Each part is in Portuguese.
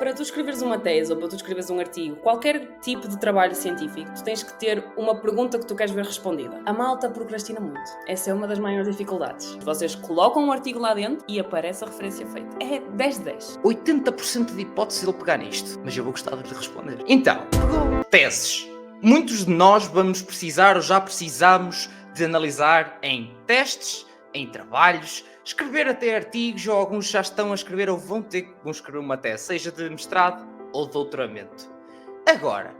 Para tu escreveres uma tese ou para tu escreveres um artigo, qualquer tipo de trabalho científico, tu tens que ter uma pergunta que tu queres ver respondida. A malta procrastina muito. Essa é uma das maiores dificuldades. Vocês colocam um artigo lá dentro e aparece a referência feita. É 10 de 10. 80% de hipótese de ele pegar nisto, mas eu vou gostar de lhe responder. Então, teses. Muitos de nós vamos precisar ou já precisamos de analisar em testes, em trabalhos, escrever até artigos, ou alguns já estão a escrever ou vão escrever uma tese, seja de mestrado ou de doutoramento. Agora,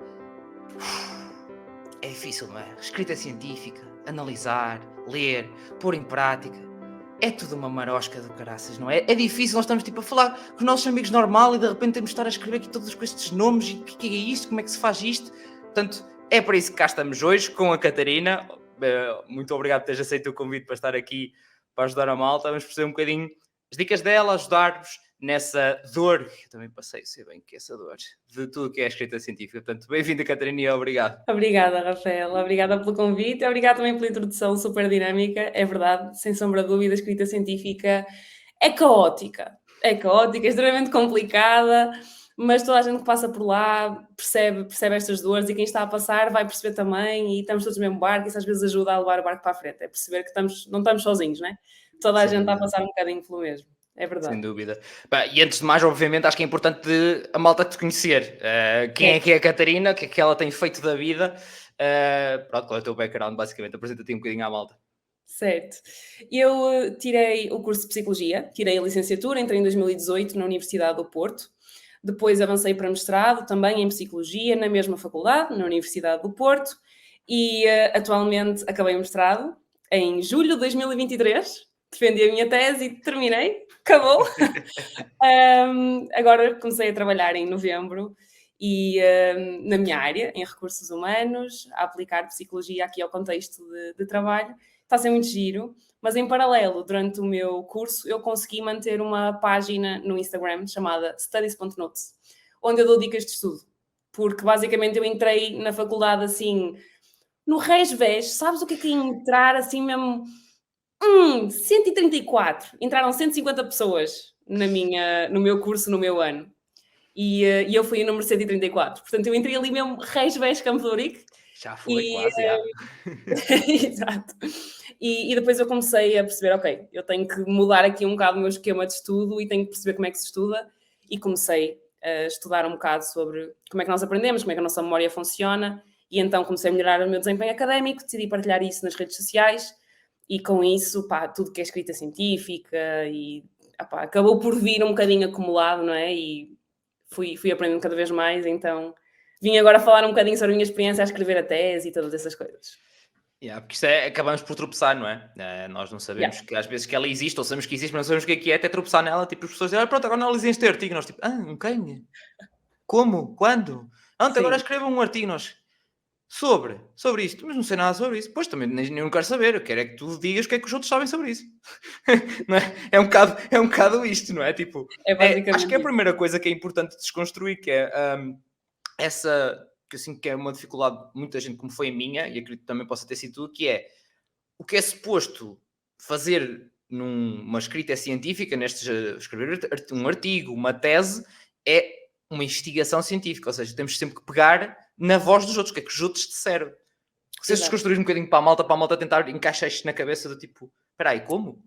é difícil, não é? Escrita científica, analisar, ler, pôr em prática, é tudo uma marosca do caraças, não é? É difícil, nós estamos tipo a falar com os nossos amigos normal e de repente temos de estar a escrever aqui todos com estes nomes e o que é isto, como é que se faz isto? Portanto, é para isso que cá estamos hoje com a Catarina. Muito obrigado por teres aceito o convite para estar aqui para ajudar a malta. Vamos perceber um bocadinho as dicas dela, ajudar-vos nessa dor, que eu também passei, sei bem que é essa dor, de tudo que é escrita científica. Portanto, bem-vinda, Catarina, e obrigado. Obrigada, Rafael. Obrigada pelo convite. Obrigada também pela introdução super dinâmica. É verdade, sem sombra de dúvida, a escrita científica é caótica. É caótica, é extremamente complicada, mas toda a gente que passa por lá percebe estas dores e quem está a passar vai perceber também e estamos todos no mesmo barco e isso às vezes ajuda a levar o barco para a frente. É perceber que não estamos sozinhos, né? Toda a gente está a passar um bocadinho pelo mesmo. É verdade. Sem dúvida. E antes de mais, obviamente, acho que é importante a malta te conhecer. Quem é que é a Catarina? O que é que ela tem feito da vida? Pronto, qual é o teu background, basicamente? Apresenta-te um bocadinho à malta. Certo. Eu tirei o curso de Psicologia, tirei a licenciatura, entrei em 2018 na Universidade do Porto. Depois avancei para mestrado, também em Psicologia, na mesma faculdade, na Universidade do Porto. E atualmente acabei o mestrado em julho de 2023. Defendi a minha tese e terminei. Acabou. Agora comecei a trabalhar em novembro e na minha área, em recursos humanos, a aplicar psicologia aqui ao contexto de trabalho. Está a ser muito giro, mas em paralelo, durante o meu curso, eu consegui manter uma página no Instagram chamada studies.notes, onde eu dou dicas de estudo. Porque basicamente eu entrei na faculdade assim, no resvés, sabes o que é entrar assim mesmo? 134. Entraram 150 pessoas no meu curso, no meu ano. E eu fui o número 134. Portanto, eu entrei ali mesmo resvés Campo de Ourique. Já foi, quase, já. Exato. E depois eu comecei a perceber, ok, eu tenho que mudar aqui um bocado o meu esquema de estudo e tenho que perceber como é que se estuda. E comecei a estudar um bocado sobre como é que nós aprendemos, como é que a nossa memória funciona. E então comecei a melhorar o meu desempenho académico, decidi partilhar isso nas redes sociais. E com isso, pá, tudo que é escrita científica e acabou por vir um bocadinho acumulado, não é? E fui aprendendo cada vez mais, então vim agora falar um bocadinho sobre a minha experiência a escrever a tese e todas essas coisas. Porque isto acabamos por tropeçar, não é? Nós não sabemos que às vezes que ela existe, ou sabemos que existe, mas não sabemos o que é, até tropeçar nela, tipo, as pessoas dizem, pronto, agora analisem este artigo, nós tipo, quem? Como? Quando? Agora escreva um artigo, nós, sobre isto, mas não sei nada sobre isso. Pois, também nem não quero saber, eu quero é que tu digas o que é que os outros sabem sobre isso. Não é? É um bocado isto, não é? Tipo, acho que é a primeira coisa que é importante desconstruir, que é essa, que eu sinto que é uma dificuldade de muita gente, como foi a minha, e acredito que também possa ter sido tudo, que é o que é suposto fazer numa escrita científica, escrever um artigo, uma tese, é uma investigação científica, ou seja, temos sempre que pegar na voz dos outros, o que é que os outros disseram. Se desconstruir um bocadinho para a malta tentar encaixar isto na cabeça do tipo, espera aí, como?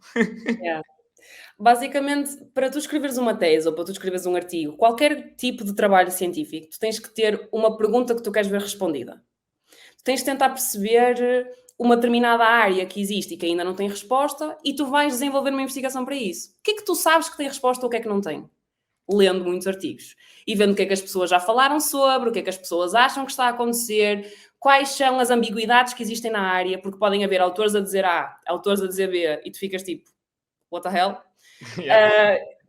Basicamente, para tu escreveres uma tese ou para tu escreveres um artigo, qualquer tipo de trabalho científico, tu tens que ter uma pergunta que tu queres ver respondida. Tu tens de tentar perceber uma determinada área que existe e que ainda não tem resposta e tu vais desenvolver uma investigação para isso. O que é que tu sabes que tem resposta ou o que é que não tem? Lendo muitos artigos e vendo o que é que as pessoas já falaram sobre, o que é que as pessoas acham que está a acontecer, quais são as ambiguidades que existem na área, porque podem haver autores a dizer A, autores a dizer B, e tu ficas tipo, what the hell?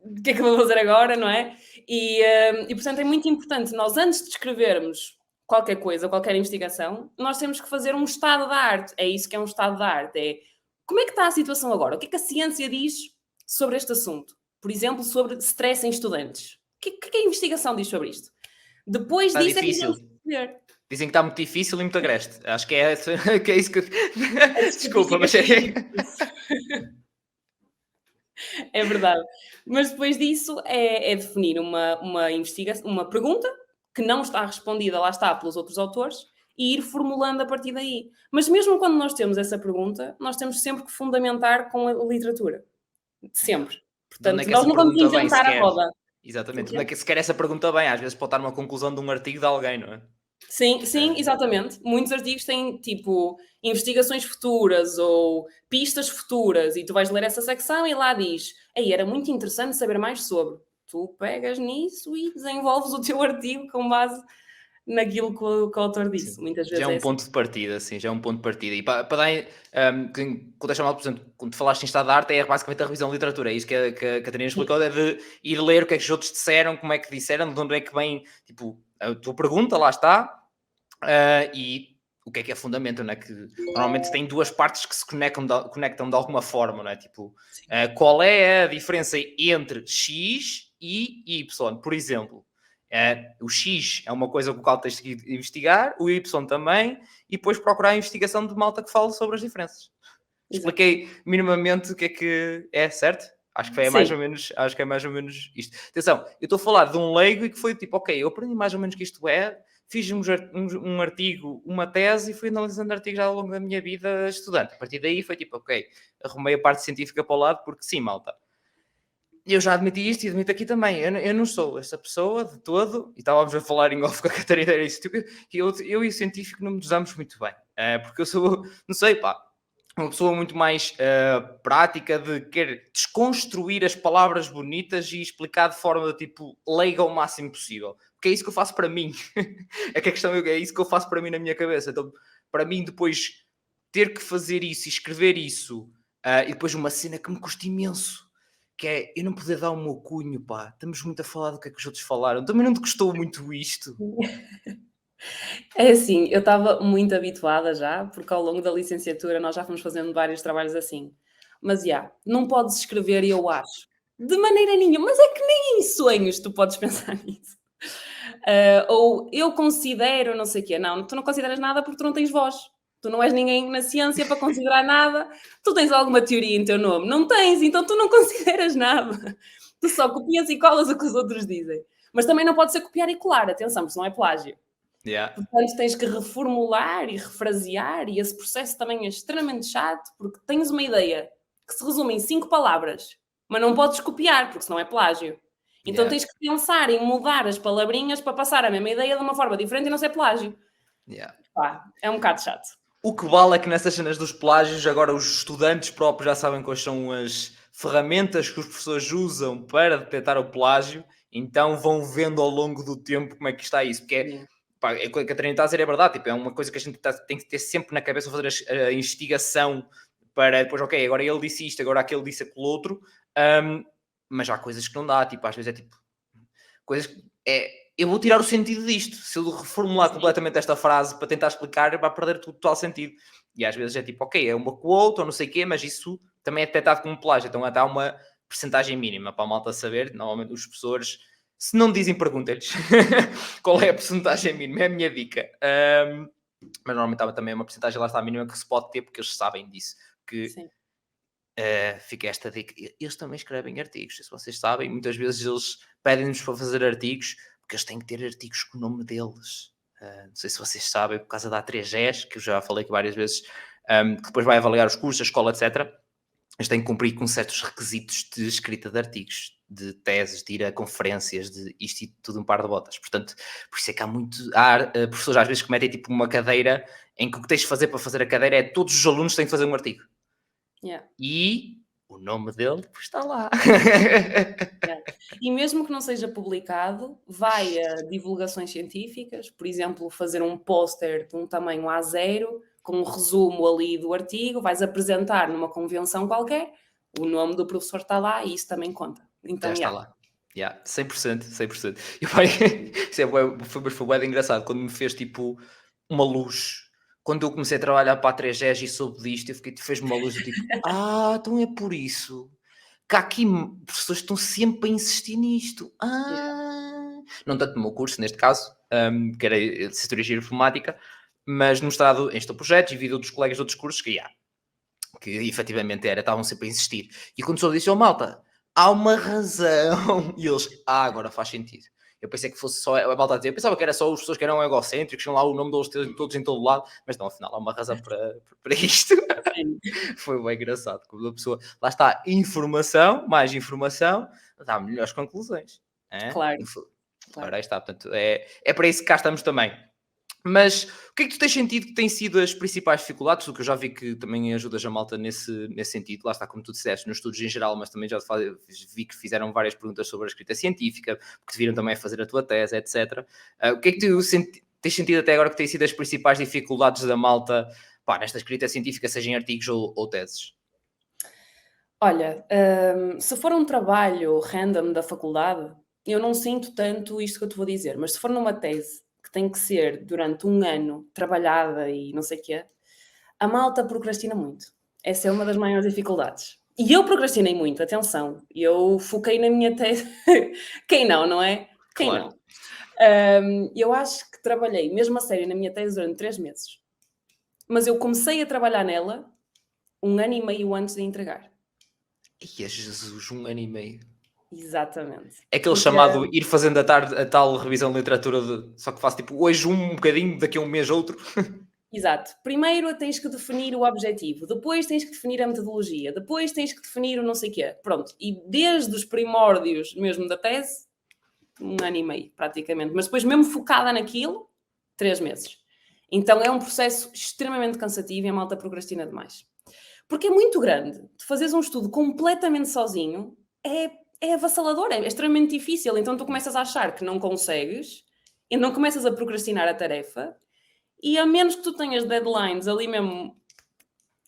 O que é que eu vou fazer agora, não é? E portanto é muito importante nós, antes de escrevermos qualquer coisa, qualquer investigação, nós temos que fazer um estado da arte. É isso que é um estado da arte. É como é que está a situação agora? O que é que a ciência diz sobre este assunto? Por exemplo, sobre stress em estudantes. O que a investigação diz sobre isto? Depois está disso difícil. É que ver. Dizem que está muito difícil e muito agreste. Acho que é isso que... Desculpa, mas é... É verdade. Mas depois disso é definir uma investigação, uma pergunta que não está respondida, lá está, pelos outros autores, e ir formulando a partir daí. Mas mesmo quando nós temos essa pergunta, nós temos sempre que fundamentar com a literatura. Yeah. Sempre. De onde é Portanto, que nós essa não vamos pergunta vem inventar a sequer? roda. O Exatamente. quê? Onde é que sequer essa pergunta vem? Às vezes pode estar numa conclusão de um artigo de alguém, não é? Sim, sim, Eh, exatamente. Muitos artigos têm, tipo, investigações futuras ou pistas futuras, e tu vais ler essa secção e lá diz: "Ei, era muito interessante saber mais sobre". Tu pegas nisso e desenvolves o teu artigo com base naquilo que o autor Sim. disse. Muitas Já é vezes é um assim. ponto de partida, sim, já é um ponto de partida. E para dar, contexto mal, por exemplo, quando tu falaste em estado de arte, é basicamente a revisão de literatura. É isso que a Catarina explicou, é de ir ler o que é que os outros disseram, como é que disseram, de onde é que vem, tipo, a tua pergunta, lá está, e o que é fundamento, não é? Que normalmente tem duas partes que se conectam de alguma forma, não é? Tipo, Sim, qual é a diferença entre X e Y, por exemplo? O X é uma coisa com a qual tens que investigar, o Y também, e depois procurar a investigação de malta que fale sobre as diferenças. exato. Expliquei minimamente o que é, certo? Sim, Acho que é mais ou menos isto. Atenção, eu estou a falar de um leigo e que foi tipo, ok, eu aprendi mais ou menos que isto é, fiz um artigo, uma tese e fui analisando artigos ao longo da minha vida estudante. A partir daí foi tipo, ok, arrumei a parte científica para o lado, porque sim, malta. Eu já admiti isto e admito aqui também. Eu não sou essa pessoa de todo, e estávamos a falar em off com a Catarina, era isso, tipo, eu e o científico não nos damos muito bem. Porque eu sou, não sei, pá, uma pessoa muito mais prática de querer desconstruir as palavras bonitas e explicar de forma tipo leiga ao máximo possível. Porque é isso que eu faço para mim. É que a questão é isso que eu faço para mim na minha cabeça. Então, para mim, depois ter que fazer isso e escrever isso, e depois uma cena que me custa imenso, que é eu não poder dar o meu cunho, pá. Estamos muito a falar do que é que os outros falaram. Também não te custou muito isto. é assim, eu estava muito habituada já, porque ao longo da licenciatura nós já fomos fazendo vários trabalhos assim. Mas, já, não podes escrever "eu acho", de maneira nenhuma, mas é que nem em sonhos tu podes pensar nisso. Ou "eu considero", não sei o quê. Não, tu não consideras nada porque tu não tens voz. Tu não és ninguém na ciência para considerar nada. Tu tens alguma teoria em teu nome? Não tens, então tu não consideras nada. Tu só copias e colas o que os outros dizem. Mas também não pode ser copiar e colar, atenção, porque senão é plágio. Yeah. Portanto, tens que reformular e refrasear, e esse processo também é extremamente chato, porque tens uma ideia que se resume em 5 palavras, mas não podes copiar, porque senão é plágio. Então Yeah. tens que pensar em mudar as palavrinhas para passar a mesma ideia de uma forma diferente e não ser plágio. Yeah. Pá, é um bocado chato. O que vale é que nessas cenas dos plágios, agora os estudantes próprios já sabem quais são as ferramentas que os professores usam para detectar o plágio, então vão vendo ao longo do tempo como é que está isso. Porque Yeah. pá, é o que a Catarina está a dizer, é verdade, tipo, é uma coisa que a gente tem que ter sempre na cabeça, fazer a investigação para depois, ok, agora ele disse isto, agora aquele disse aquele outro, mas há coisas que não dá, tipo, às vezes é tipo, coisas que eu vou tirar o sentido disto. Se eu reformular Sim. completamente esta frase para tentar explicar, vai perder o total sentido. E às vezes é tipo, ok, é uma quote ou não sei o quê, mas isso também é detectado como plágio. Então até há uma percentagem mínima para a malta saber. Normalmente os professores, se não dizem, perguntem-lhes qual é a percentagem mínima. É a minha dica. Mas normalmente há também uma percentagem lá está mínima que se pode ter, porque eles sabem disso. Que Sim. fica esta dica. Eles também escrevem artigos, se vocês sabem, muitas vezes eles pedem-nos para fazer artigos, porque eles têm que ter artigos com o nome deles. Não sei se vocês sabem, por causa da A3S, que eu já falei aqui várias vezes, que depois vai avaliar os cursos, a escola, etc. Eles têm que cumprir com certos requisitos de escrita de artigos, de teses, de ir a conferências, de isto e tudo um par de botas. Portanto, por isso é que há professores às vezes que metem tipo uma cadeira em que o que tens de fazer para fazer a cadeira é todos os alunos têm que fazer um artigo. Yeah. E o nome dele está lá. Yeah. E mesmo que não seja publicado, vai a divulgações científicas, por exemplo, fazer um póster de um tamanho A0, com um resumo ali do artigo, vais apresentar numa convenção qualquer, o nome do professor está lá e isso também conta. Já Então, está yeah. lá. Yeah, 100%, 100%. E pai, isso foi bué de engraçado quando me fez tipo uma luz. Quando eu comecei a trabalhar para a 3G e soube disto, eu fiquei, fez-me uma luz do tipo, então é por isso que há aqui professores que estão sempre a insistir nisto. Yeah. Não tanto no meu curso, neste caso, que era licenciatura em Engenharia Informática, mas no mestrado em gestão de projetos e vi de outros colegas de outros cursos que, que efetivamente era, estavam sempre a insistir. E quando soube disse, malta, há uma razão. E eles, agora faz sentido. Eu pensei que fosse só a malta a dizer, eu pensava que era só as pessoas que eram egocêntricos, tinham lá o nome deles todos em todo lado, mas não, afinal há uma razão para isto. Sim. Foi bem engraçado, como a pessoa, lá está, mais informação, dá melhores conclusões. Claro, claro. Ora, aí está, portanto, é para isso que cá estamos também. Mas o que é que tu tens sentido que têm sido as principais dificuldades? O que eu já vi que também ajudas a malta nesse sentido, lá está, como tu disseste, nos estudos em geral, mas também já vi que fizeram várias perguntas sobre a escrita científica, porque te viram também a fazer a tua tese, etc. O que é que tu tens sentido até agora que têm sido as principais dificuldades da malta nesta escrita científica, seja em artigos ou teses? Olha, se for um trabalho random da faculdade, eu não sinto tanto isto que eu te vou dizer, mas se for numa tese que tem que ser durante um ano trabalhada e não sei o quê, a malta procrastina muito. Essa é uma das maiores dificuldades. E eu procrastinei muito, atenção. Eu foquei na minha tese. Quem não, não é? Quem Claro. não? Eu acho que trabalhei mesmo a sério na minha tese durante 3 meses. Mas eu comecei a trabalhar nela 1 ano e meio antes de entregar. Ia Jesus, 1 ano e meio. Exatamente. É aquele chamado ir fazendo a tal revisão de literatura, só que faço tipo hoje um bocadinho, daqui a um mês outro. Exato. Primeiro tens que definir o objetivo, depois tens que definir a metodologia, depois tens que definir o não sei quê. Pronto. E desde os primórdios mesmo da tese, 1 ano e meio, praticamente. Mas depois mesmo focada naquilo, 3 meses. Então é um processo extremamente cansativo e a malta procrastina demais. Porque é muito grande. Tu fazeres um estudo completamente sozinho é avassalador, é extremamente difícil. Então tu começas a achar que não consegues e não começas a procrastinar a tarefa e a menos que tu tenhas deadlines ali mesmo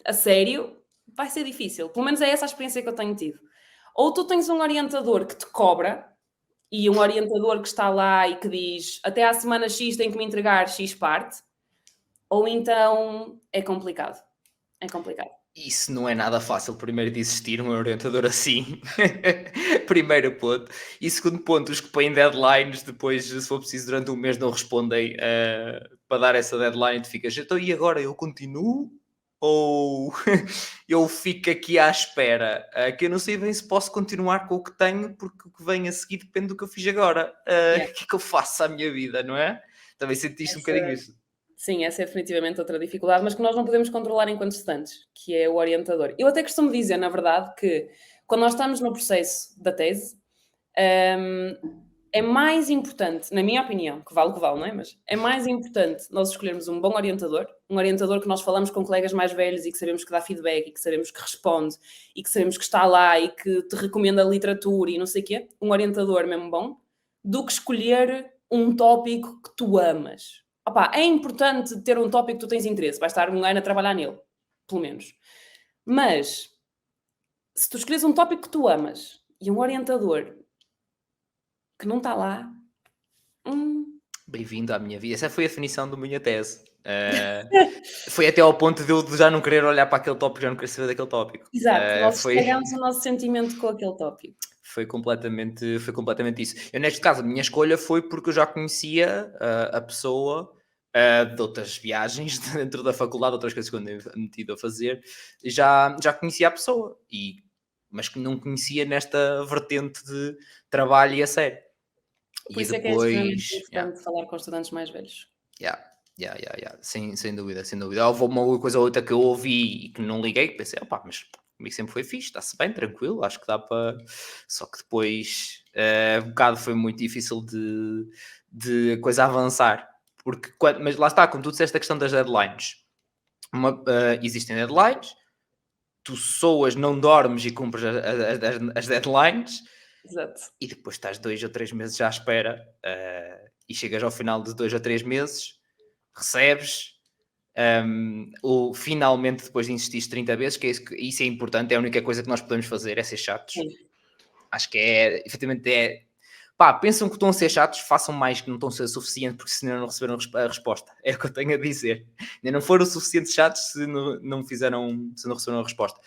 a sério, vai ser difícil. Pelo menos é essa a experiência que eu tenho tido. Ou tu tens um orientador que te cobra e um orientador que está lá e que diz até à semana X tem que me entregar X parte, ou então é complicado. É complicado. Isso não é nada fácil, primeiro, de existir um orientador assim. Primeiro ponto. E segundo ponto, os que põem deadlines, depois, se for preciso, durante um mês não respondem para dar essa deadline, tu ficas, então e agora eu continuo? Ou eu fico aqui à espera? Que eu não sei bem se posso continuar com o que tenho, porque o que vem a seguir depende do que eu fiz agora. Yeah. O que é que eu faço à minha vida, não é? Também sentiste um bocadinho isso. Sim, essa é definitivamente outra dificuldade, mas que nós não podemos controlar enquanto estudantes, que é o orientador. Eu até costumo dizer, na verdade, que quando nós estamos no processo da tese, é mais importante, na minha opinião, que vale, não é? Mas é mais importante nós escolhermos um bom orientador, um orientador que nós falamos com colegas mais velhos e que sabemos que dá feedback e que sabemos que responde e que sabemos que está lá e que te recomenda literatura e não sei o quê, um orientador mesmo bom, do que escolher um tópico que tu amas. Opa, é importante ter um tópico que tu tens interesse, vais estar um ano a trabalhar nele, pelo menos. Mas, se tu escolheres um tópico que tu amas e um orientador que não está lá, Bem-vindo à minha vida. Essa foi a definição da minha tese. Foi até ao ponto de eu já não querer olhar para aquele tópico, já não querer saber daquele tópico. Exato, nós estragamos o nosso sentimento com aquele tópico. Foi completamente isso. Eu, neste caso, a minha escolha foi porque eu já conhecia a pessoa de outras viagens dentro da faculdade, outras coisas que eu andei metido a fazer, já conhecia a pessoa, mas que não conhecia nesta vertente de trabalho e a sério. Por E isso é que é extremamente depois, importante falar com estudantes mais velhos. Sem dúvida. Houve uma coisa ou outra que eu ouvi e que não liguei, que pensei, opá, mas comigo sempre foi fixe, está-se bem, tranquilo, acho que dá para... Só que depois, um bocado foi muito difícil de a coisa avançar. Mas lá está, como tu disseste, a questão das deadlines. Existem deadlines, tu soas, não dormes e cumpres as deadlines, Exato. e depois estás 2 ou 3 meses já à espera, e chegas ao final de 2 ou 3 meses, recebes, finalmente, depois de insistir 30 vezes, que isso é importante, é a única coisa que nós podemos fazer, é ser chatos. Sim. Acho que efetivamente pensam que estão a ser chatos, façam mais que não estão a ser suficiente, porque senão não receberam a resposta. É o que eu tenho a dizer. Ainda não foram o suficiente chatos se não receberam a resposta.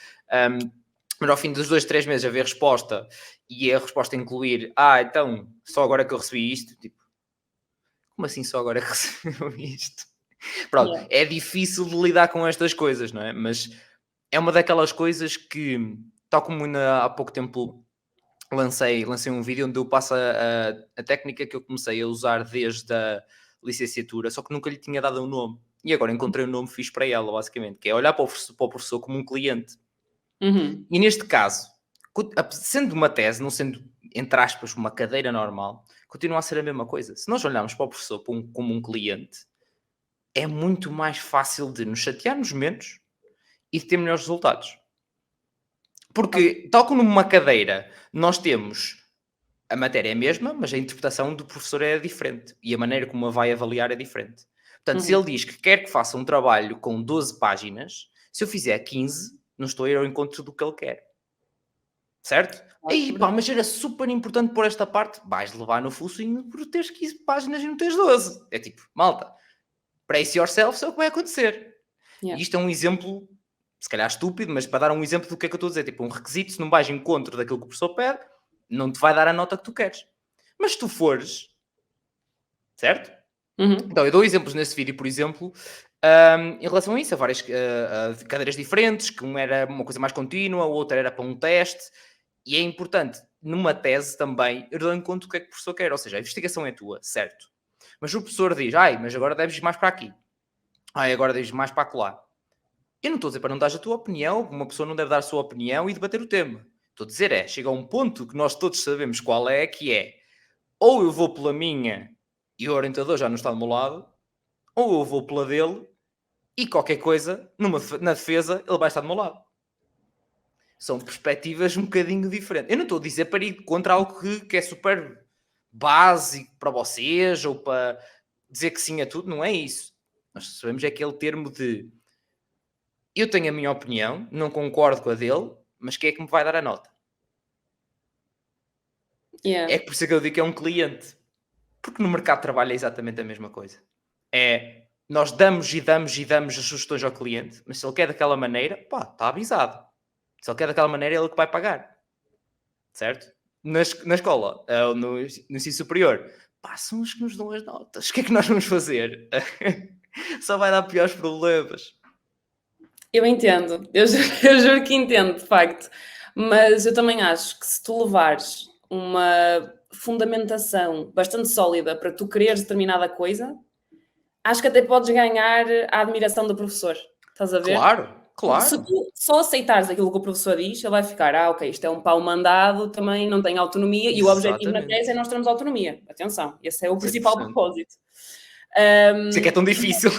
Mas ao fim dos 2, 3 meses haver resposta e a resposta incluir, então, só agora que eu recebi isto, tipo, como assim só agora que recebeu isto? Pronto, Yeah. é difícil de lidar com estas coisas, não é? Mas é uma daquelas coisas que, tal como há pouco tempo lancei um vídeo onde eu passo a técnica que eu comecei a usar desde a licenciatura, só que nunca lhe tinha dado um nome. E agora encontrei um nome fixe para ela, basicamente, que é olhar para o professor como um cliente. Uhum. E neste caso, sendo uma tese, não sendo, entre aspas, uma cadeira normal, continua a ser a mesma coisa. Se nós olharmos para o professor como um cliente, é muito mais fácil de nos chatearmos menos e de ter melhores resultados. Porque, tal como numa cadeira, nós temos a matéria é a mesma, mas a interpretação do professor é diferente e a maneira como a vai avaliar é diferente. Portanto, se Uhum. ele diz que quer que faça um trabalho com 12 páginas, se eu fizer 15, não estou a ir ao encontro do que ele quer. Certo? Claro, Aí, pá, verdade. mas era super importante por esta parte. Vais levar no focinho por teres 15 páginas e não tens 12. É tipo, malta, brace yourself, é o que vai acontecer. Yeah. E isto é um exemplo, se calhar estúpido, mas para dar um exemplo do que é que eu estou a dizer. Tipo, um requisito, se não vais em encontro daquilo que o professor pede, não te vai dar a nota que tu queres. Mas se tu fores, certo? Uhum. Então, eu dou exemplos nesse vídeo, por exemplo, em relação a isso, a várias cadeiras diferentes, que uma era uma coisa mais contínua, a outra era para um teste, e é importante, numa tese também, eu dou em conta o que é que o professor quer, ou seja, a investigação é tua, certo? Mas o professor diz, mas agora deves ir mais para aqui, agora deves ir mais para acolá. Eu não estou a dizer para não dar a tua opinião, uma pessoa não deve dar a sua opinião e debater o tema. Estou a dizer chega a um ponto que nós todos sabemos qual é, que é, ou eu vou pela minha e o orientador já não está do meu lado, ou eu vou pela dele e qualquer coisa, na defesa, ele vai estar do meu lado. São perspectivas um bocadinho diferentes. Eu não estou a dizer para ir contra algo que é super básico para vocês ou para dizer que sim a tudo, não é isso. Nós sabemos é aquele termo de eu tenho a minha opinião, não concordo com a dele, mas quem é que me vai dar a nota? Yeah. É por isso que eu digo que é um cliente. Porque no mercado de trabalho é exatamente a mesma coisa. Nós damos e damos e damos as sugestões ao cliente, mas se ele quer daquela maneira, pá, está avisado. Se ele quer daquela maneira, é ele que vai pagar. Certo? Na escola, no ensino superior, pá, são os que nos dão as notas. O que é que nós vamos fazer? Só vai dar piores problemas. Eu entendo, eu juro que entendo, de facto. Mas eu também acho que se tu levares uma fundamentação bastante sólida para tu quereres determinada coisa, acho que até podes ganhar a admiração do professor. Estás a ver? Claro, Porque se claro. tu só aceitares aquilo que o professor diz, ele vai ficar, ok, isto é um pau mandado, também não tem autonomia, e o objetivo na tese é Exatamente. nós termos autonomia. Atenção, esse é o principal 100%. propósito. Isso é que é tão difícil.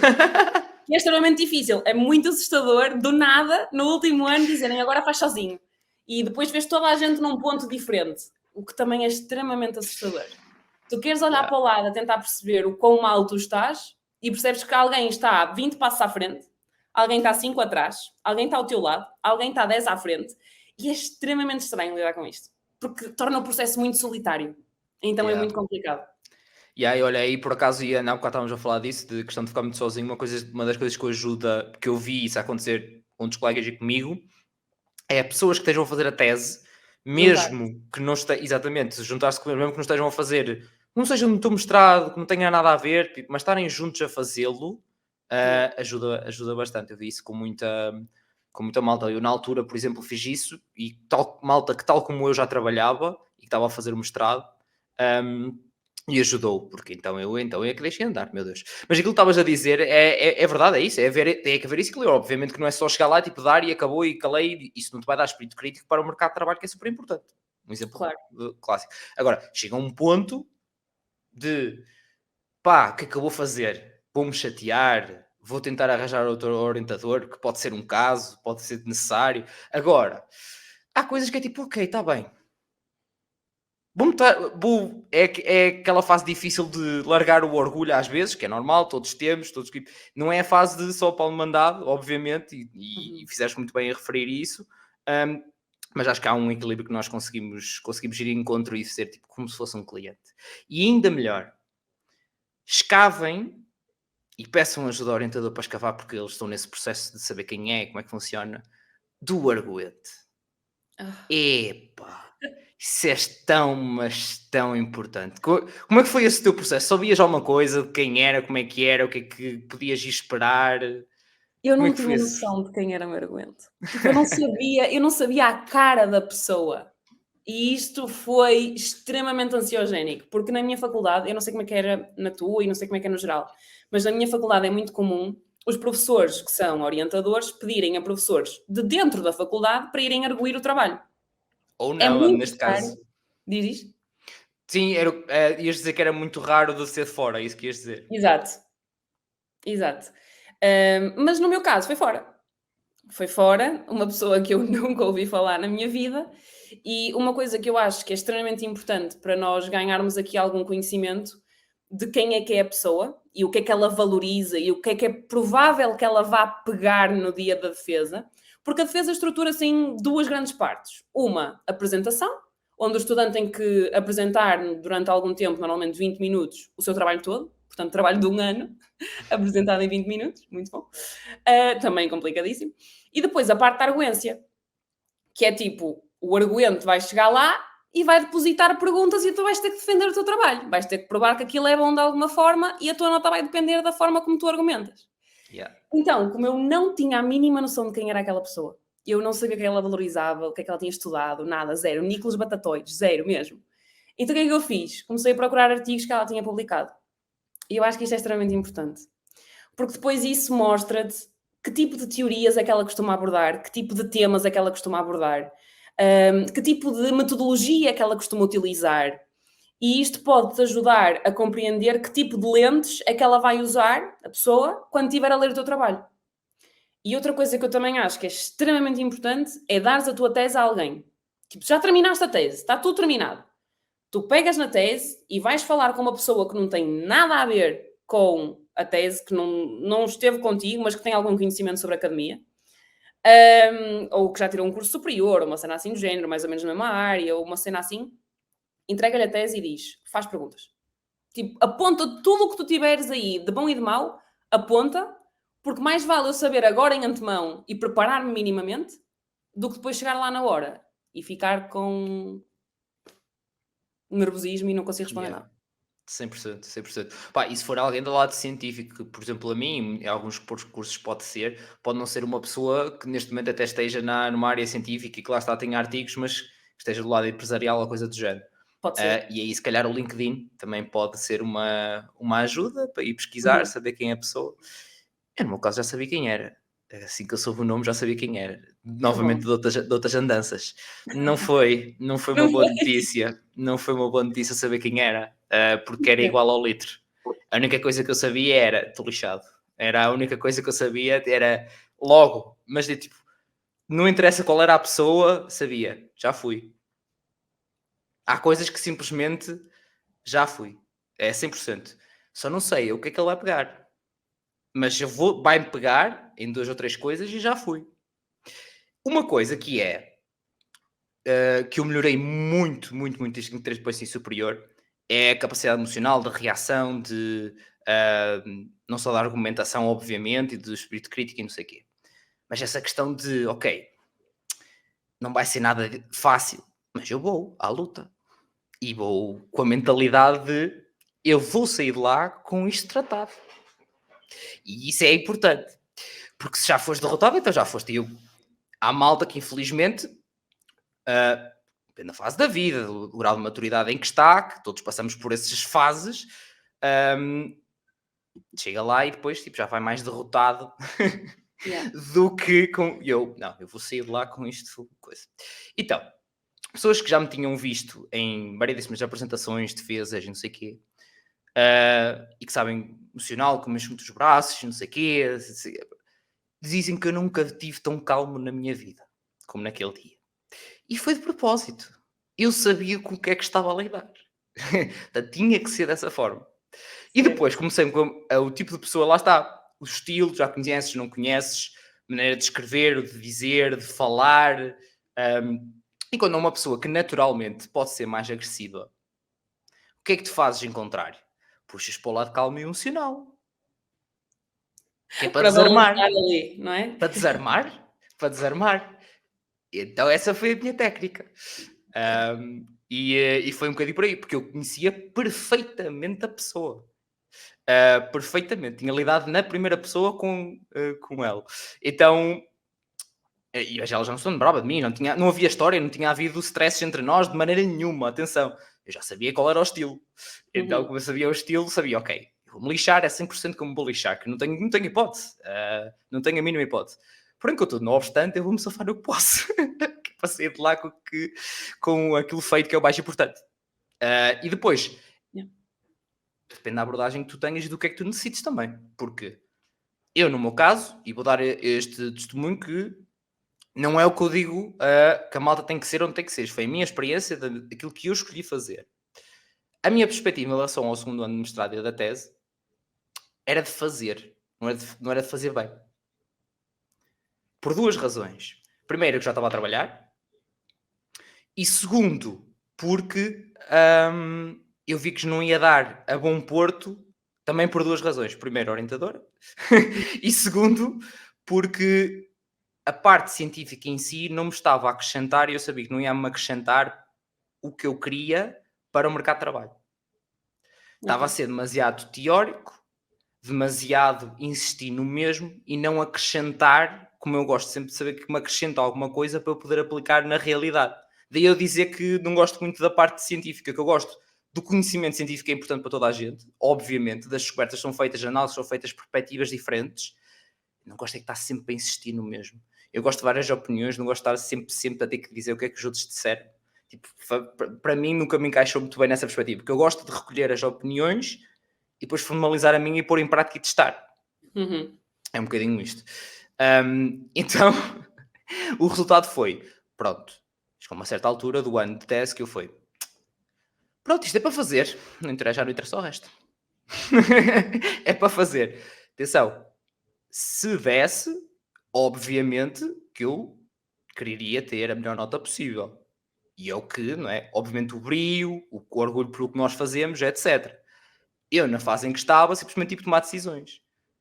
E é extremamente difícil, é muito assustador, do nada, no último ano, dizerem agora faz sozinho. E depois vês toda a gente num ponto diferente, o que também é extremamente assustador. Tu queres olhar Yeah. para o lado a tentar perceber o quão mal tu estás e percebes que alguém está 20 passos à frente, alguém está 5 atrás, alguém está ao teu lado, alguém está 10 à frente, e é extremamente estranho lidar com isto, porque torna o processo muito solitário. Então é Yeah. muito complicado. E aí, olha, aí por acaso, e há bocado estávamos a falar disso, de questão de ficar muito sozinho, uma das coisas que ajuda, que eu vi isso acontecer com outros colegas e comigo, é pessoas que estejam a fazer a tese, Juntar. mesmo que não estejam, exatamente, juntar-se com eles, mesmo que não estejam a fazer, não seja no teu mestrado, que não tenha nada a ver, tipo, mas estarem juntos a fazê-lo, Yeah. ajuda bastante. Eu vi isso com muita malta. Eu, na altura, por exemplo, fiz isso, e tal malta que, tal como eu, já trabalhava e que estava a fazer o mestrado, um, e ajudou, porque então é que deixei andar, meu Deus. Mas aquilo que estavas a dizer é verdade, é isso, tem que haver esse equilíbrio. Obviamente que não é só chegar lá, tipo, dar e acabou e calei, isso não te vai dar espírito crítico para o mercado de trabalho, que é super importante. Um exemplo Claro. clássico. Agora, chega a um ponto de pá, o que é que eu vou fazer? Vou-me chatear, vou tentar arranjar outro orientador, que pode ser um caso, pode ser necessário. Agora, há coisas que é tipo, ok, está bem. É aquela fase difícil de largar o orgulho às vezes, que é normal, todos temos, não é a fase de só Paulo mandado, obviamente, e fizeste muito bem a referir isso, hum, mas acho que há um equilíbrio que nós conseguimos ir em encontro e ser tipo como se fosse um cliente. E ainda melhor, escavem e peçam ajuda ao orientador para escavar, porque eles estão nesse processo de saber quem é, como é que funciona, do arguete. Ah. Epá, isso é tão, mas tão importante. Como é que foi esse teu processo? Sabias alguma coisa de quem era, como é que era, o que é que podias esperar? Eu Como é não que tinha foi esse? noção de quem era o arguento. Tipo, eu não sabia a cara da pessoa. E isto foi extremamente ansiogénico, porque na minha faculdade, eu não sei como é que era na tua e não sei como é que é no geral, mas na minha faculdade é muito comum os professores que são orientadores pedirem a professores de dentro da faculdade para irem arguir o trabalho. Ou É não, muito neste raro. caso. Diz isto? Sim, ias dizer que era muito raro de ser de fora, é isso que ias dizer. Exato, exato. Mas no meu caso foi fora. Foi fora, uma pessoa que eu nunca ouvi falar na minha vida, e uma coisa que eu acho que é extremamente importante para nós ganharmos aqui algum conhecimento de quem é que é a pessoa e o que é que ela valoriza e o que é provável que ela vá pegar no dia da defesa, porque a defesa estrutura-se em duas grandes partes. Uma, apresentação, onde o estudante tem que apresentar durante algum tempo, normalmente 20 minutos, o seu trabalho todo, portanto, trabalho de um ano, apresentado em 20 minutos, muito bom. Também complicadíssimo. E depois a parte da arguência, que é tipo, o arguente vai chegar lá e vai depositar perguntas e tu vais ter que defender o teu trabalho. Vais ter que provar que aquilo é bom de alguma forma e a tua nota vai depender da forma como tu argumentas. Yeah. Então, como eu não tinha a mínima noção de quem era aquela pessoa, eu não sabia o que ela valorizava, o que é que ela tinha estudado, nada, zero. Nicolas Batatóides, zero mesmo. Então o que é que eu fiz? Comecei a procurar artigos que ela tinha publicado. E eu acho que isto é extremamente importante. Porque depois isso mostra-te que tipo de teorias é que ela costuma abordar, que tipo de temas é que ela costuma abordar, que tipo de metodologia é que ela costuma utilizar. E isto pode-te ajudar a compreender que tipo de lentes é que ela vai usar, a pessoa, quando estiver a ler o teu trabalho. E outra coisa que eu também acho que é extremamente importante é dares a tua tese a alguém. Tipo, já terminaste a tese, está tudo terminado. Tu pegas na tese e vais falar com uma pessoa que não tem nada a ver com a tese, que não esteve contigo, mas que tem algum conhecimento sobre a academia, ou que já tirou um curso superior, ou uma cena assim do género, mais ou menos na mesma área, ou uma cena assim, entrega-lhe a tese e diz, faz perguntas. Tipo, aponta tudo o que tu tiveres aí, de bom e de mau, aponta, porque mais vale eu saber agora em antemão e preparar-me minimamente, do que depois chegar lá na hora e ficar com nervosismo e não conseguir responder Yeah. nada. 100%, 100%. Pá, e se for alguém do lado científico, que, por exemplo, a mim, em alguns cursos pode ser, pode não ser uma pessoa que neste momento até esteja numa área científica e que lá está, tem artigos, mas que esteja do lado empresarial ou coisa do género. Pode ser. E aí, se calhar, o LinkedIn também pode ser uma ajuda para ir pesquisar, Uhum. saber quem é a pessoa. Eu, no meu caso, já sabia quem era. Assim que eu soube o nome, já sabia quem era. Que bom. Novamente, de outras andanças. Não foi uma Não boa foi? notícia. Não foi uma boa notícia saber quem era, porque era igual ao litro. A única coisa que eu sabia era, estou lixado. Era a única coisa que eu sabia, era logo. Mas, tipo, não interessa qual era a pessoa, sabia. Já fui. Há coisas que simplesmente já fui. É 100%. Só não sei o que é que ele vai pegar. Mas vai-me pegar em 2 ou 3 coisas e já fui. Uma coisa que é, que eu melhorei muito, muito, muito isto em 3 depois sim superior, é a capacidade emocional, de reação, não só da argumentação, obviamente, e do espírito crítico e não sei o quê. Mas essa questão de, ok, não vai ser nada fácil, mas eu vou à luta. E vou com a mentalidade de, eu vou sair de lá com isto tratado. E isso é importante. Porque se já foste derrotado, então já foste. E há malta que infelizmente, depende da fase da vida, do grau de maturidade em que está, que todos passamos por essas fases, chega lá e depois tipo, já vai mais derrotado Yeah. do que com eu. Não, eu vou sair de lá com isto, coisa. Então, pessoas que já me tinham visto em variedíssimas apresentações, defesas e não sei o quê, e que sabem emocional, que mexo muito os braços, não sei o quê, dizem que eu nunca estive tão calmo na minha vida como naquele dia. E foi de propósito. Eu sabia com o que é que estava a lidar. Portanto, tinha que ser dessa forma. E Certo. depois comecei com o tipo de pessoa, lá está, o estilo, já conheces, não conheces, maneira de escrever, de dizer, de falar. E quando é uma pessoa que naturalmente pode ser mais agressiva, o que é que tu fazes em contrário? Puxas para o lado calmo e emocional, que é para Para balançar desarmar. ali, não é? Para desarmar? Para desarmar. Então essa foi a minha técnica. E foi um bocadinho por aí, porque eu conhecia perfeitamente a pessoa. Perfeitamente. Tinha lidado na primeira pessoa com ela. Então, e ela já não se lembrava de mim, não havia história, não tinha havido stress entre nós de maneira nenhuma. Atenção, eu já sabia qual era o estilo. Então, como eu sabia o estilo, sabia, ok, eu vou-me lixar, é 100% como vou lixar, que não tenho hipótese. Não tenho a mínima hipótese. Porém, contudo, não obstante, eu vou-me safar o que posso. Para sair de lá com aquilo feito que é o mais importante. E depois, depende da abordagem que tu tenhas e do que é que tu necessites também. Porque eu, no meu caso, e vou dar este testemunho que não é o que eu digo que a malta tem que ser onde tem que ser. Foi a minha experiência daquilo que eu escolhi fazer. A minha perspectiva em relação ao segundo ano de mestrado e da tese era de fazer, não era de fazer bem. Por duas razões. Primeiro, eu já estava a trabalhar. E segundo, porque eu vi que não ia dar a bom porto, também por duas razões. Primeiro, orientadora. E segundo, porque a parte científica em si não me estava a acrescentar e eu sabia que não ia-me acrescentar o que eu queria para o mercado de trabalho. Estava a ser demasiado teórico, demasiado insistir no mesmo e não acrescentar, como eu gosto sempre de saber que me acrescenta alguma coisa para eu poder aplicar na realidade. Daí eu dizer que não gosto muito da parte científica, que eu gosto do conhecimento científico, que é importante para toda a gente, obviamente, das descobertas são feitas, análises são feitas, perspectivas diferentes. Não gosto é que está sempre a insistir no mesmo. Eu gosto de várias opiniões, não gosto de estar sempre a ter que dizer o que é que os outros disseram. Tipo, para mim nunca me encaixou muito bem nessa perspectiva, porque eu gosto de recolher as opiniões e depois formalizar a minha e pôr em prática e testar. É um bocadinho isto. Então, o resultado foi, pronto, chegou a uma certa altura do ano de tese que eu fui, pronto, isto é para fazer, não interessa, já não interessa o resto. É para fazer. Atenção, se desse, obviamente que eu quereria ter a melhor nota possível. E é o que, não é? Obviamente o brio, o orgulho pelo que nós fazemos, etc. Eu, na fase em que estava, simplesmente tive de tomar decisões.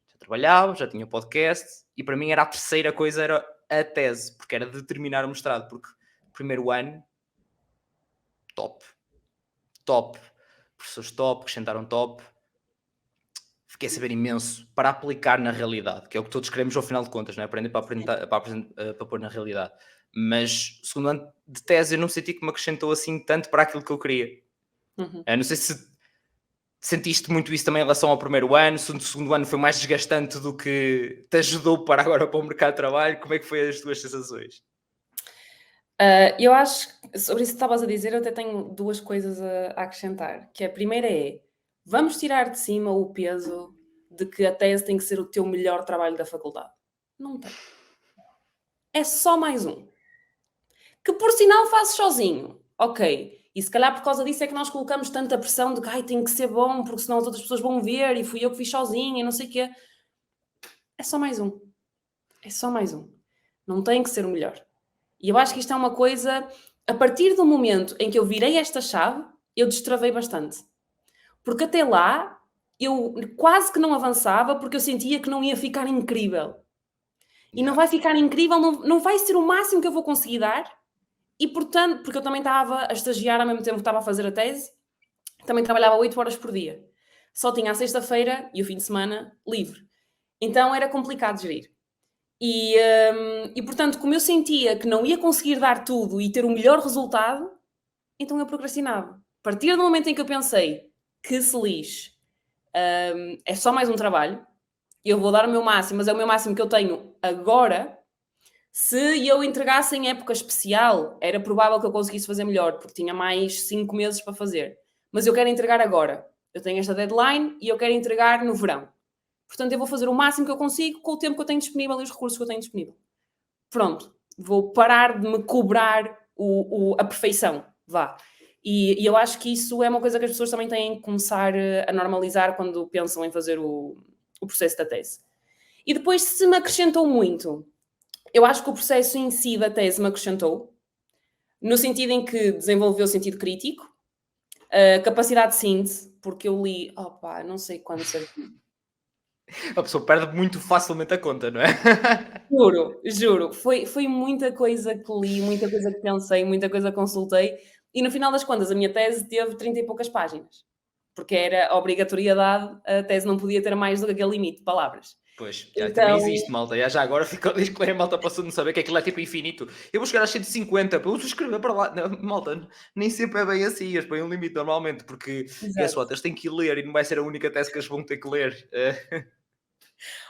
Já trabalhava, já tinha podcast, e para mim era a terceira coisa, era a tese, porque era de terminar o mestrado, porque o primeiro ano, top. Professores top, acrescentaram top. Fiquei a saber imenso para aplicar na realidade, que é o que todos queremos ao final de contas, não é? Aprender para pôr na realidade. Mas, segundo ano de tese, eu não senti que me acrescentou assim tanto para aquilo que eu queria. Não sei se sentiste muito isso também em relação ao primeiro ano, se o segundo ano foi mais desgastante do que te ajudou para agora para o mercado de trabalho. Como é que foi as tuas sensações? Eu acho que sobre isso que estavas a dizer, eu até tenho duas coisas a acrescentar. Que a primeira é, vamos tirar de cima o peso de que a tese tem que ser o teu melhor trabalho da faculdade. Não tem. É só mais um. Que por sinal fazes sozinho. Ok. E se calhar por causa disso é que nós colocamos tanta pressão de que tem que ser bom, porque senão as outras pessoas vão ver e fui eu que fiz sozinha e não sei o quê. É só mais um. É só mais um. Não tem que ser o melhor. E eu acho que isto é uma coisa... A partir do momento em que eu virei esta chave, eu destravei bastante. Porque até lá, eu quase que não avançava porque eu sentia que não ia ficar incrível. E não vai ficar incrível, não vai ser o máximo que eu vou conseguir dar. E portanto, porque eu também estava a estagiar ao mesmo tempo que estava a fazer a tese, também trabalhava 8 horas por dia. Só tinha a sexta-feira e o fim de semana livre. Então era complicado gerir. E portanto, como eu sentia que não ia conseguir dar tudo e ter o melhor resultado, então eu procrastinava. A partir do momento em que eu pensei que se lixe, é só mais um trabalho, eu vou dar o meu máximo, mas é o meu máximo que eu tenho agora. Se eu entregasse em época especial, era provável que eu conseguisse fazer melhor, porque tinha mais 5 meses para fazer. Mas eu quero entregar agora. Eu tenho esta deadline e eu quero entregar no verão. Portanto, eu vou fazer o máximo que eu consigo com o tempo que eu tenho disponível e os recursos que eu tenho disponível. Pronto. Vou parar de me cobrar a perfeição. Vá. E eu acho que isso é uma coisa que as pessoas também têm que começar a normalizar quando pensam em fazer o processo da tese. E depois, se me acrescentou muito... Eu acho que o processo em si da tese me acrescentou, no sentido em que desenvolveu o sentido crítico, a capacidade de síntese, porque eu li, não sei quantos artigos. A pessoa perde muito facilmente a conta, não é? Juro. Foi muita coisa que li, muita coisa que pensei, muita coisa que consultei, e no final das contas a minha tese teve 30 e poucas páginas. porque era a obrigatoriedade, a tese não podia ter mais do que aquele limite de palavras. Pois, também existe, malta. Já agora ficou desde que a malta passou de não saber que aquilo é tipo infinito. Eu vou chegar a 150, eu vou escrever para lá. Não, malta, nem sempre é bem assim. Eles põem um limite normalmente, porque guess what, eles têm que ler e não vai ser a única tese que eles vão ter que ler.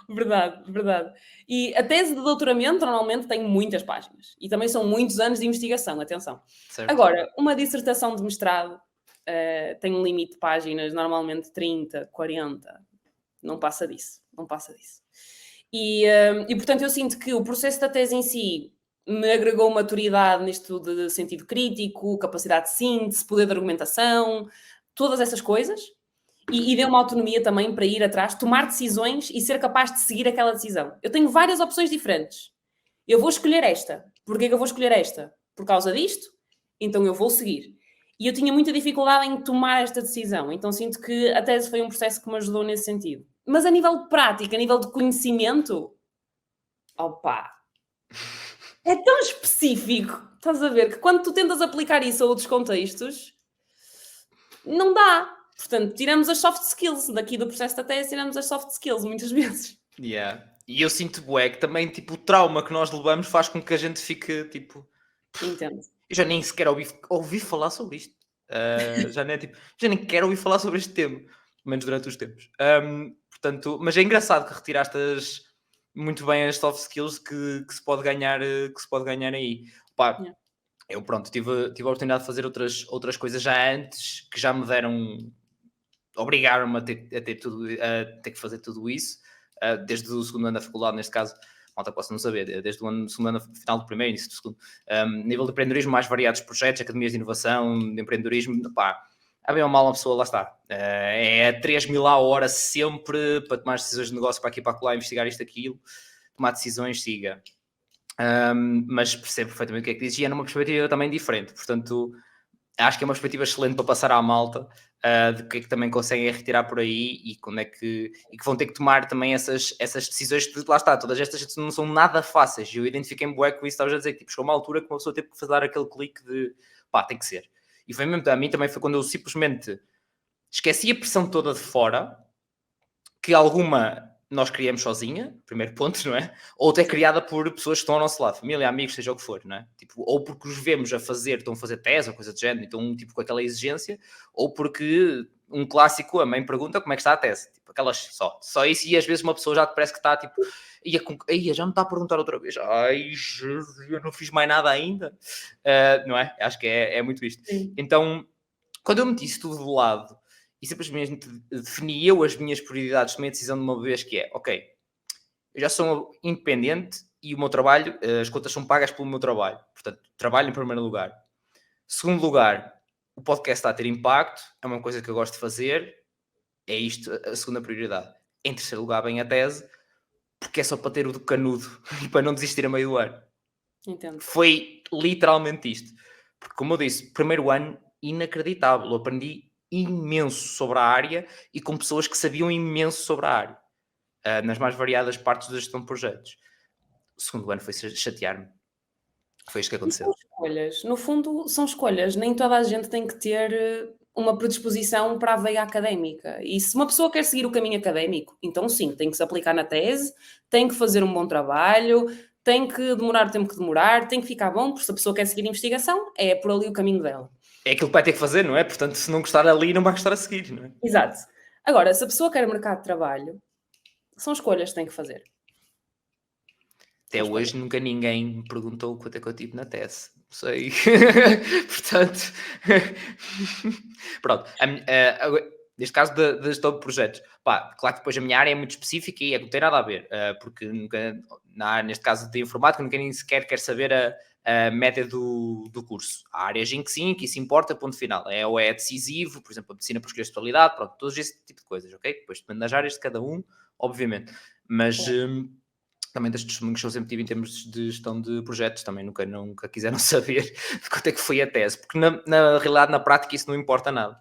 Verdade, verdade. E a tese de doutoramento normalmente tem muitas páginas. E também são muitos anos de investigação, atenção. Certo. Agora, uma dissertação de mestrado tem um limite de páginas, normalmente 30, 40. Não passa disso. Não passa disso. E, portanto, eu sinto que o processo da tese em si me agregou maturidade nisto de sentido crítico, capacidade de síntese, poder de argumentação, todas essas coisas. E deu uma autonomia também para ir atrás, tomar decisões e ser capaz de seguir aquela decisão. Eu tenho várias opções diferentes. Eu vou escolher esta. Porquê que eu vou escolher esta? Por causa disto? Então eu vou seguir. E eu tinha muita dificuldade em tomar esta decisão. Então sinto que a tese foi um processo que me ajudou nesse sentido. Mas a nível de prática, a nível de conhecimento, opa, é tão específico, estás a ver, que quando tu tentas aplicar isso a outros contextos, não dá. Portanto, tiramos as soft skills daqui do processo da tese, tiramos as soft skills muitas vezes. Yeah. E eu sinto, bué, que também, tipo, o trauma que nós levamos faz com que a gente fique, tipo... Entendo. Eu já nem sequer ouvi falar sobre isto. Já nem quero ouvir falar sobre este tema. Menos durante os tempos. Portanto, mas é engraçado que retiraste muito bem as soft skills que se pode ganhar aí. Pá, Yeah. eu pronto, tive a oportunidade de fazer outras coisas já antes que já me deram... Obrigaram-me a ter que fazer tudo isso. Desde o segundo ano da faculdade, neste caso, malta posso não saber, desde o segundo ano, final do primeiro, início do segundo, nível de empreendedorismo, mais variados projetos, academias de inovação, de empreendedorismo, pá, a bem ou mal uma pessoa, lá está. É 3.000 a hora sempre para tomar decisões de negócio para aqui, para lá, investigar isto, aquilo, tomar decisões, siga. Mas percebo perfeitamente o que é que dizes e é numa perspectiva também diferente, portanto, acho que é uma perspectiva excelente para passar à malta de que é que também conseguem retirar por aí e quando é que vão ter que tomar também essas decisões que lá está, todas estas não são nada fáceis. Eu identifiquei-me bué com isso, estavas a dizer que tipo, chegou uma altura que uma pessoa teve que fazer aquele clique de pá, tem que ser. E foi mesmo, a mim também foi quando eu simplesmente esqueci a pressão toda de fora, que alguma nós criamos sozinha, primeiro ponto, não é? Outra é criada por pessoas que estão ao nosso lado, família, amigos, seja o que for, não é? Tipo, ou porque os vemos estão a fazer tese ou coisa do género, então tipo com aquela exigência, ou porque um clássico, a mãe pergunta como é que está a tese, tipo, aquelas só isso, e às vezes uma pessoa já parece que está tipo, já me está a perguntar outra vez, ai, Jesus, eu não fiz mais nada ainda, não é? Acho que é muito isto. Sim. Então, quando eu meti isso tudo de lado, e simplesmente defini eu as minhas prioridades, tomei a decisão de uma vez que é, ok, eu já sou independente e o meu trabalho, as contas são pagas pelo meu trabalho, portanto, trabalho em primeiro lugar. Segundo lugar, o podcast está a ter impacto, é uma coisa que eu gosto de fazer, é isto a segunda prioridade. Em terceiro lugar, vem a tese, porque é só para ter o do canudo e para não desistir a meio do ano. Entendo. Foi literalmente isto. Porque, como eu disse, primeiro ano, inacreditável. Eu aprendi imenso sobre a área e com pessoas que sabiam imenso sobre a área. Nas mais variadas partes da gestão de projetos. O segundo ano foi chatear-me. Foi isto que aconteceu. São escolhas. No fundo, são escolhas. Nem toda a gente tem que ter uma predisposição para a veia académica. E se uma pessoa quer seguir o caminho académico, então sim, tem que se aplicar na tese, tem que fazer um bom trabalho, tem que demorar o tempo que demorar, tem que ficar bom, porque se a pessoa quer seguir investigação, é por ali o caminho dela. É aquilo que vai ter que fazer, não é? Portanto, se não gostar ali, não vai gostar a seguir, não é? Exato. Agora, se a pessoa quer mercado de trabalho, são escolhas que tem que fazer. Até hoje nunca ninguém me perguntou quanto é que eu tive na tese. Não sei. Portanto, pronto. Neste caso da gestão de projetos, pá, claro que depois a minha área é muito específica e não tem nada a ver, porque nunca, neste caso de informática, nunca nem sequer quer saber a média do curso. Há áreas em que sim, que isso importa, ponto final. Ou é decisivo, por exemplo, a medicina por escolher a especialidade, pronto, todos esse tipo de coisas, ok? Depois depende das áreas de cada um, obviamente. Mas também das testemunhos que eu sempre tive em termos de gestão de projetos, também nunca quiseram saber de quanto é que foi a tese, porque na realidade, na prática, isso não importa nada.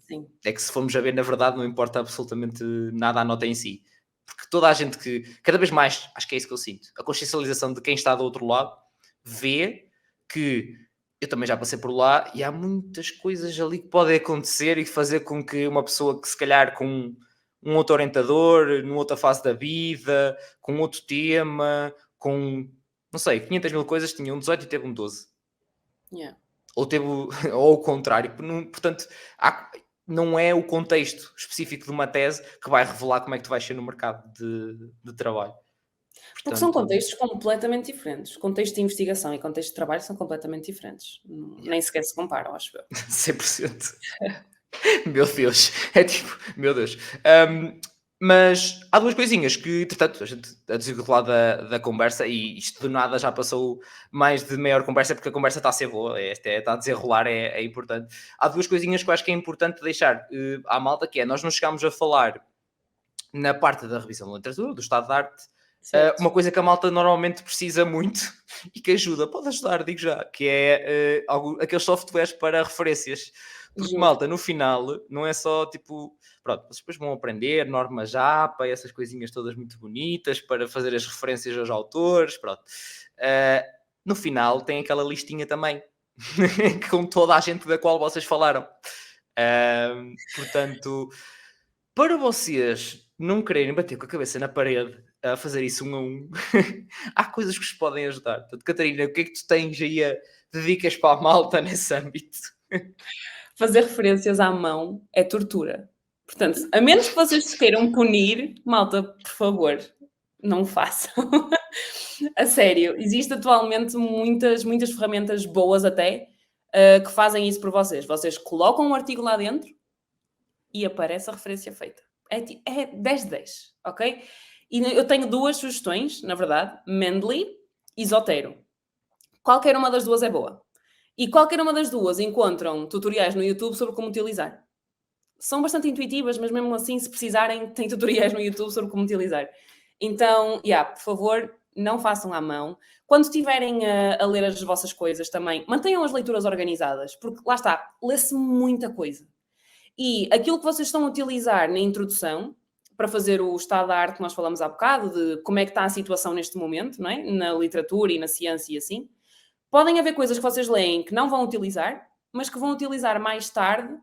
Sim. É que se formos a ver, na verdade, não importa absolutamente nada a nota em si. Porque toda a gente que, cada vez mais, acho que é isso que eu sinto, a consciencialização de quem está do outro lado, vê que eu também já passei por lá e há muitas coisas ali que podem acontecer e fazer com que uma pessoa que se calhar com um outro orientador, numa outra fase da vida, com outro tema, com, não sei, 500 mil coisas, tinha um 18 e teve um 12. Yeah. Ou teve ou o contrário. Portanto, não é o contexto específico de uma tese que vai revelar como é que tu vais ser no mercado de trabalho. Porque são contextos completamente diferentes. Contexto de investigação e contexto de trabalho são completamente diferentes. Nem sequer se comparam, acho eu. 100%. Meu Deus. É tipo, meu Deus. Mas há duas coisinhas que, entretanto, a gente a desenrolar da conversa, e isto do nada já passou mais de meia hora de conversa, porque a conversa está a ser boa, está a desenrolar, é importante. Há duas coisinhas que eu acho que é importante deixar à malta, que é, nós não chegámos a falar na parte da revisão da literatura, do estado de arte, uma coisa que a malta normalmente precisa muito e que ajuda, pode ajudar, digo já, que é aqueles softwares para referências. Porque, Juro. malta, no final, não é só tipo, pronto, vocês depois vão aprender norma japa, essas coisinhas todas muito bonitas para fazer as referências aos autores, pronto. No final tem aquela listinha também, com toda a gente da qual vocês falaram. Portanto, para vocês não quererem bater com a cabeça na parede a fazer isso um a um, há coisas que vos podem ajudar. Portanto, Catarina, o que é que tu tens aí de dicas para a malta nesse âmbito? Fazer referências à mão é tortura. Portanto, a menos que vocês se queiram punir, malta, por favor, não façam. A sério, existem atualmente muitas ferramentas boas até que fazem isso por vocês. Vocês colocam um artigo lá dentro e aparece a referência feita. É 10 de 10, ok? E eu tenho duas sugestões, na verdade, Mendeley e Zotero. Qualquer uma das duas é boa. E qualquer uma das duas encontram tutoriais no YouTube sobre como utilizar. São bastante intuitivas, mas mesmo assim, se precisarem, tem tutoriais no YouTube sobre como utilizar. Então, por favor, não façam à mão. Quando estiverem a ler as vossas coisas também, mantenham as leituras organizadas, porque lá está, lê-se muita coisa. E aquilo que vocês estão a utilizar na introdução, para fazer o estado da arte que nós falamos há bocado, de como é que está a situação neste momento, não é? Na literatura e na ciência e assim, podem haver coisas que vocês leem que não vão utilizar, mas que vão utilizar mais tarde,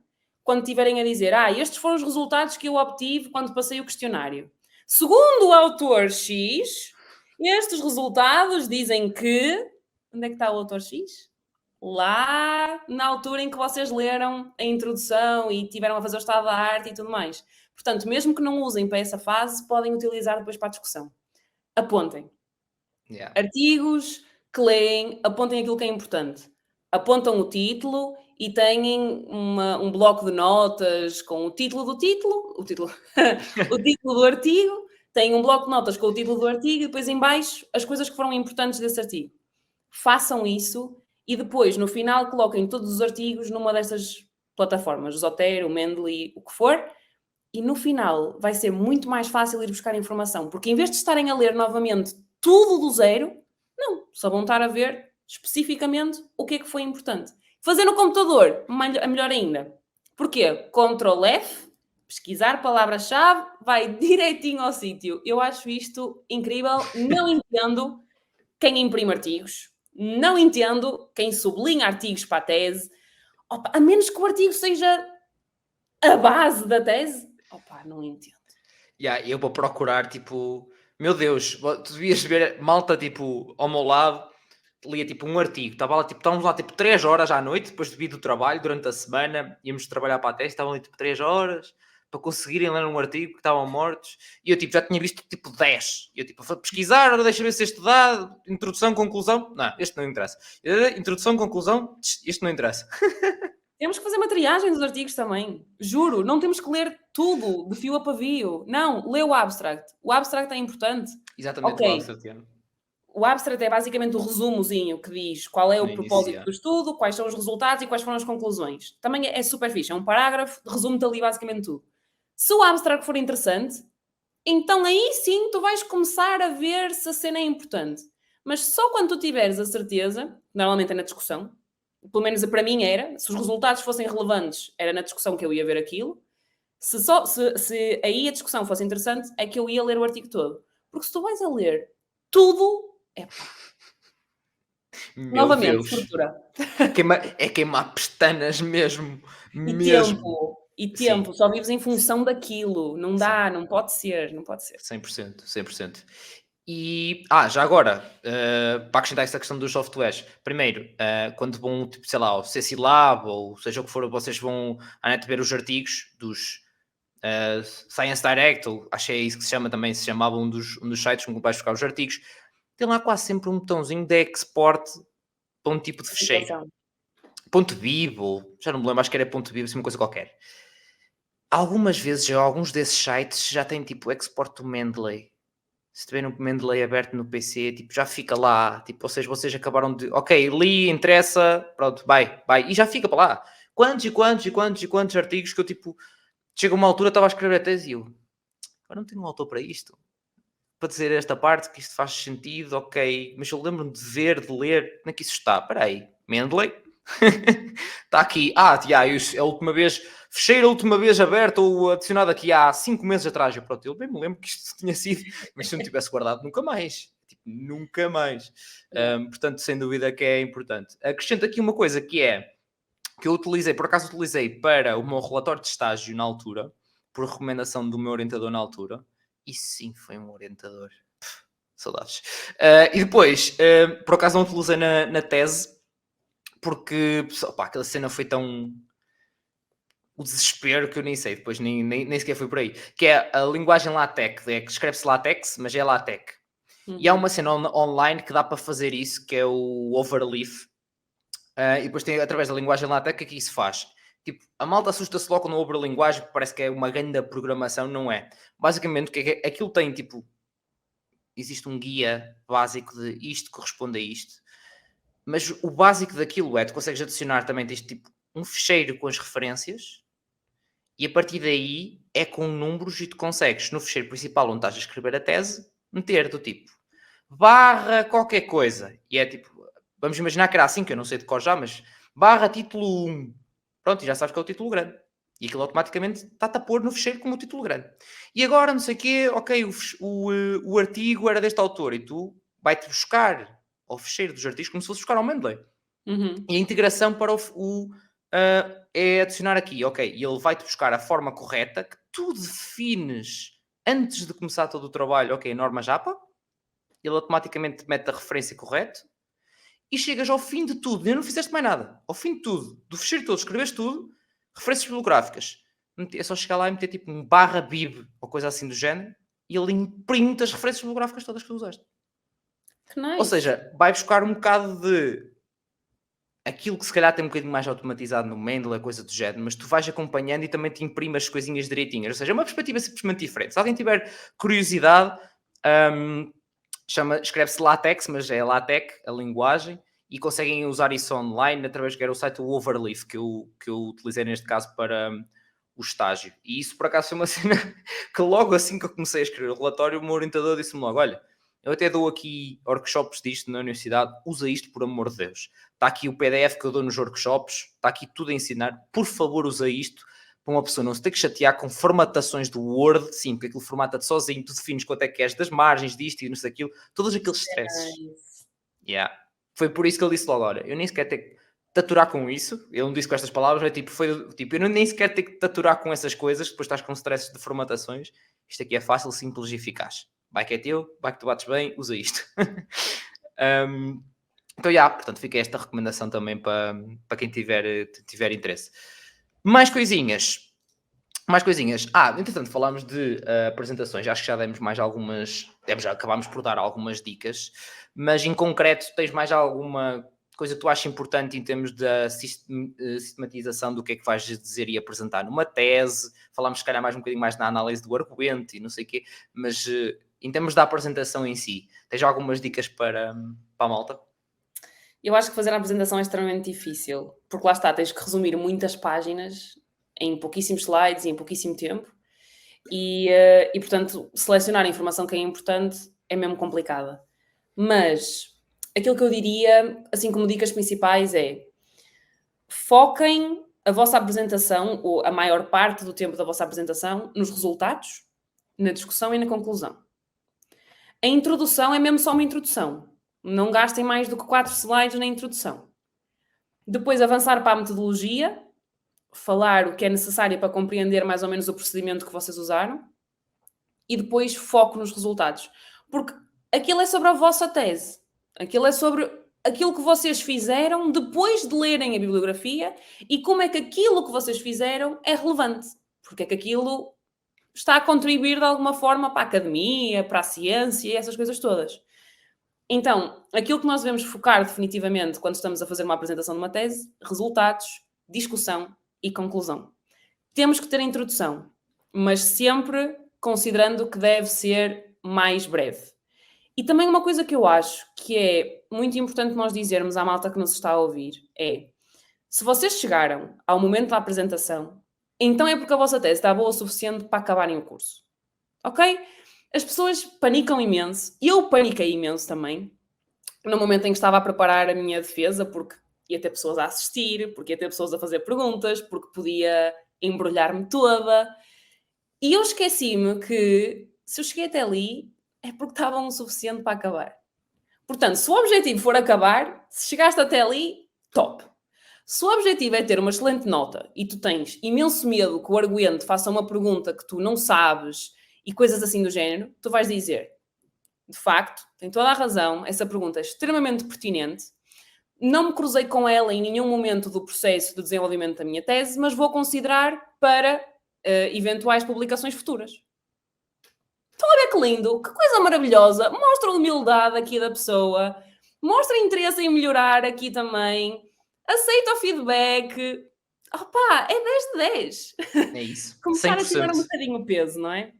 quando estiverem a dizer, estes foram os resultados que eu obtive quando passei o questionário. Segundo o autor X, estes resultados dizem que... Onde é que está o autor X? Lá na altura em que vocês leram a introdução e tiveram a fazer o estado da arte e tudo mais. Portanto, mesmo que não usem para essa fase, podem utilizar depois para a discussão. Apontem. Artigos que leem, apontem aquilo que é importante. Apontam o título e têm um bloco de notas com o título do título, o título do artigo, têm um bloco de notas com o título do artigo e depois em baixo as coisas que foram importantes desse artigo. Façam isso e depois, no final, coloquem todos os artigos numa dessas plataformas, Zotero, Mendeley, o que for, e no final vai ser muito mais fácil ir buscar informação, porque em vez de estarem a ler novamente tudo do zero, não, só vão estar a ver especificamente o que é que foi importante. Fazer no computador, melhor ainda. Porquê? Ctrl F, pesquisar palavra-chave, vai direitinho ao sítio. Eu acho isto incrível. Não entendo quem imprime artigos. Não entendo quem sublinha artigos para a tese. Opa, a menos que o artigo seja a base da tese. Opa, não entendo. Eu vou procurar, tipo... Meu Deus, tu devias ver malta, tipo, ao meu lado, lia, tipo, um artigo. Estávamos lá, tipo, 3 horas à noite, depois de vir do trabalho, durante a semana. Íamos trabalhar para a tese, estavam ali, tipo, 3 horas para conseguirem ler um artigo que estavam mortos. E eu, tipo, já tinha visto, tipo, 10. E eu, tipo, vou pesquisar, agora deixa ver se este dá. Introdução, conclusão. Não, este não interessa. Introdução, conclusão. Este não interessa. Temos que fazer uma triagem dos artigos também. Juro, não temos que ler tudo de fio a pavio. Não, lê o abstract. O abstract é importante. Exatamente, Ok. o abstract. O abstract é basicamente o resumozinho que diz qual é o propósito do estudo, quais são os resultados e quais foram as conclusões. Também é super fixe. É um parágrafo, resume-te ali basicamente tudo. Se o abstract for interessante, então aí sim tu vais começar a ver se a cena é importante. Mas só quando tu tiveres a certeza, normalmente é na discussão, pelo menos para mim era, se os resultados fossem relevantes, era na discussão que eu ia ver aquilo. Se aí a discussão fosse interessante, é que eu ia ler o artigo todo. Porque se tu vais a ler tudo, Meu Novamente, Deus. estrutura. É queimar pestanas mesmo. E Mesmo. tempo, e Sim, tempo, só vives em função daquilo, não sim. dá, não pode ser, não pode ser. 100%, 100%. E, já agora, para acrescentar essa questão dos softwares, primeiro, quando vão, tipo, sei lá, ao CC Lab, ou seja o que for, vocês vão à net ver os artigos dos Science Direct, ou acho que é isso que se chama também, se chamava um dos sites onde vais buscar os artigos, tem lá quase sempre um botãozinho de export para um tipo de fecheiro. Situação. Ponto .bib, ou já não me lembro, acho que era ponto .bib, assim, uma coisa qualquer. Algumas vezes, alguns desses sites já têm tipo export to Mendeley. Se tiver um Mendeley aberto no PC, tipo, já fica lá. Tipo, ou seja, vocês acabaram de... Ok, li, interessa, pronto, vai. E já fica para lá. Quantos e quantos e quantos e quantos artigos que eu, tipo... Chega uma altura, estava a escrever a tese e eu... Agora não tenho um autor para isto. Para dizer esta parte, que isto faz sentido, ok. Mas eu lembro-me de ver, de ler. Onde é que isso está? Espera aí. Mendeley? Está aqui. É a última vez... Fechei a última vez aberto ou adicionado aqui há 5 meses atrás. Eu, pronto, eu bem me lembro que isto tinha sido, mas se eu não tivesse guardado, nunca mais. Tipo, nunca mais. Yeah. Portanto, sem dúvida que é importante. Acrescento aqui uma coisa que eu utilizei, por acaso utilizei para o meu relatório de estágio na altura, por recomendação do meu orientador na altura. E sim, foi um orientador. Saudades. E depois, por acaso não utilizei na tese, porque opá, aquela cena foi tão... o desespero que eu nem sei, depois nem sequer fui por aí, que é a linguagem LaTeX, que escreve-se LaTeX, mas é LaTeX. E há uma cena online que dá para fazer isso, que é o Overleaf, e depois tem, através da linguagem LaTeX, que aqui se faz. Tipo, a malta assusta-se logo no Overlinguagem, parece que é uma grande programação, não é? Basicamente, o que é que aquilo tem, tipo, existe um guia básico de isto corresponde a isto, mas o básico daquilo é, tu consegues adicionar também, tens tipo um fecheiro com as referências, e a partir daí é com números e tu consegues, no fecheiro principal onde estás a escrever a tese, meter do tipo barra qualquer coisa. E é tipo, vamos imaginar que era assim, que eu não sei de cor já, mas barra título 1. Pronto, e já sabes que é o título grande. E aquilo automaticamente está-te a pôr no fecheiro como o título grande. E agora, não sei o quê, ok, o artigo era deste autor e tu vai-te buscar ao fecheiro dos artigos como se fosse buscar ao Mendeley. E a integração para é adicionar aqui, ok, e ele vai-te buscar a forma correta que tu defines antes de começar todo o trabalho, ok, norma Japa, ele automaticamente mete a referência correta e chegas ao fim de tudo, e não fizeste mais nada, ao fim de tudo, do fecheiro todo, escreveste tudo, referências bibliográficas, é só chegar lá e meter tipo um barra bib ou coisa assim do género e ele imprime as referências bibliográficas todas que tu usaste. Que Ou nice. seja, vai buscar um bocado de aquilo que se calhar tem um bocadinho mais automatizado no Mendeley, coisa do género, mas tu vais acompanhando e também te imprime as coisinhas direitinhas. Ou seja, é uma perspectiva simplesmente diferente. Se alguém tiver curiosidade, escreve-se LaTeX, mas é LaTeX, a linguagem, e conseguem usar isso online através do site do Overleaf, que eu utilizei neste caso para o estágio. E isso, por acaso, foi uma cena que logo assim que eu comecei a escrever o relatório, o meu orientador disse-me logo, olha, eu até dou aqui workshops disto na universidade, usa isto por amor de Deus. Está aqui o PDF que eu dou nos workshops, está aqui tudo a ensinar, por favor usa isto, para uma pessoa não se ter que chatear com formatações do Word, sim, porque aquilo formata-te sozinho, tu defines quanto é que queres das margens, disto e não sei daquilo, todos aqueles stresses. Nice. Yeah. Foi por isso que ele disse logo, olha, eu nem sequer tenho que taturar com isso, ele não disse com estas palavras, eu nem sequer tenho que taturar com essas coisas, depois estás com stresses de formatações, isto aqui é fácil, simples e eficaz. Vai que é teu, vai que tu bates bem, usa isto. Então, portanto, fica esta recomendação também para quem tiver interesse. Mais coisinhas. Entretanto, falámos de apresentações. Acho que já demos mais algumas... Já acabámos por dar algumas dicas. Mas, em concreto, tens mais alguma coisa que tu achas importante em termos da sistematização do que é que vais dizer e apresentar numa tese? Falámos, se calhar, mais um bocadinho mais na análise do argumento e não sei o quê. Mas, em termos da apresentação em si, tens algumas dicas para a malta? Eu acho que fazer a apresentação é extremamente difícil, porque lá está, tens que resumir muitas páginas em pouquíssimos slides e em pouquíssimo tempo, e portanto, selecionar a informação que é importante é mesmo complicada. Mas aquilo que eu diria, assim como dicas principais, é foquem a vossa apresentação, ou a maior parte do tempo da vossa apresentação, nos resultados, na discussão e na conclusão. A introdução é mesmo só uma introdução. Não gastem mais do que 4 slides na introdução. Depois avançar para a metodologia, falar o que é necessário para compreender mais ou menos o procedimento que vocês usaram e depois foco nos resultados. Porque aquilo é sobre a vossa tese. Aquilo é sobre aquilo que vocês fizeram depois de lerem a bibliografia e como é que aquilo que vocês fizeram é relevante. Porque é que aquilo está a contribuir de alguma forma para a academia, para a ciência e essas coisas todas. Então, aquilo que nós devemos focar definitivamente quando estamos a fazer uma apresentação de uma tese, resultados, discussão e conclusão. Temos que ter a introdução, mas sempre considerando que deve ser mais breve. E também uma coisa que eu acho que é muito importante nós dizermos à malta que nos está a ouvir é, se vocês chegaram ao momento da apresentação, então é porque a vossa tese está boa o suficiente para acabarem o curso. Ok? As pessoas panicam imenso, eu paniquei imenso também, no momento em que estava a preparar a minha defesa, porque ia ter pessoas a assistir, porque ia ter pessoas a fazer perguntas, porque podia embrulhar-me toda. E eu esqueci-me que, se eu cheguei até ali, é porque estava o suficiente para acabar. Portanto, se o objetivo for acabar, se chegaste até ali, top. Se o objetivo é ter uma excelente nota e tu tens imenso medo que o arguente faça uma pergunta que tu não sabes e coisas assim do género, tu vais dizer, de facto, tem toda a razão, essa pergunta é extremamente pertinente, não me cruzei com ela em nenhum momento do processo de desenvolvimento da minha tese, mas vou considerar para eventuais publicações futuras. Estão a ver que lindo? Que coisa maravilhosa! Mostra a humildade aqui da pessoa, mostra interesse em melhorar aqui também, aceita o feedback. Opá, é 10 de 10. É isso. Começar a tirar 100%. um bocadinho o peso, não é?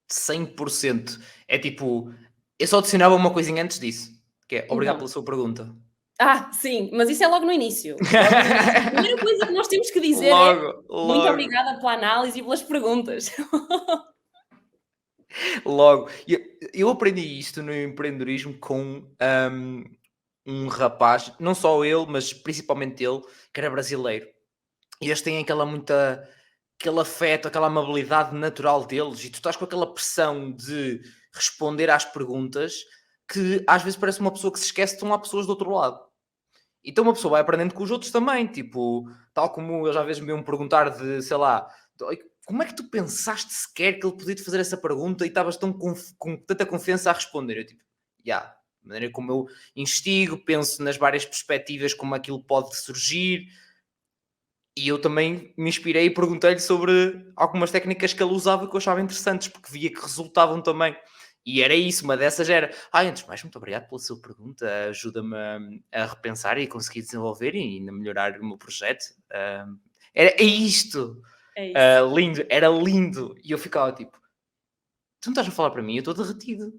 100%. É tipo, eu só adicionava uma coisinha antes disso, que é obrigado Então. pela sua pergunta. Ah, sim, mas isso é logo no início. Logo no início. A primeira coisa que nós temos que dizer Logo. muito obrigada pela análise e pelas perguntas. Logo. Eu aprendi isto no empreendedorismo com um rapaz, não só ele, mas principalmente ele, que era brasileiro. E eles têm aquele afeto, aquela amabilidade natural deles, e tu estás com aquela pressão de responder às perguntas que às vezes parece uma pessoa que se esquece de tomar pessoas do outro lado. Então uma pessoa vai aprendendo com os outros também, tipo, tal como eles às vezes me iam perguntar de, sei lá, como é que tu pensaste sequer que ele podia te fazer essa pergunta e estavas com tanta confiança a responder? Eu tipo, da maneira como eu investigo, penso nas várias perspectivas como aquilo pode surgir, e eu também me inspirei e perguntei-lhe sobre algumas técnicas que ele usava que eu achava interessantes, porque via que resultavam também. E era isso, uma dessas era, antes de mais, muito obrigado pela sua pergunta, ajuda-me a repensar e a conseguir desenvolver e ainda melhorar o meu projeto. É isto! É isso. Lindo, era lindo! E eu ficava tipo, tu não estás a falar para mim, eu estou derretido.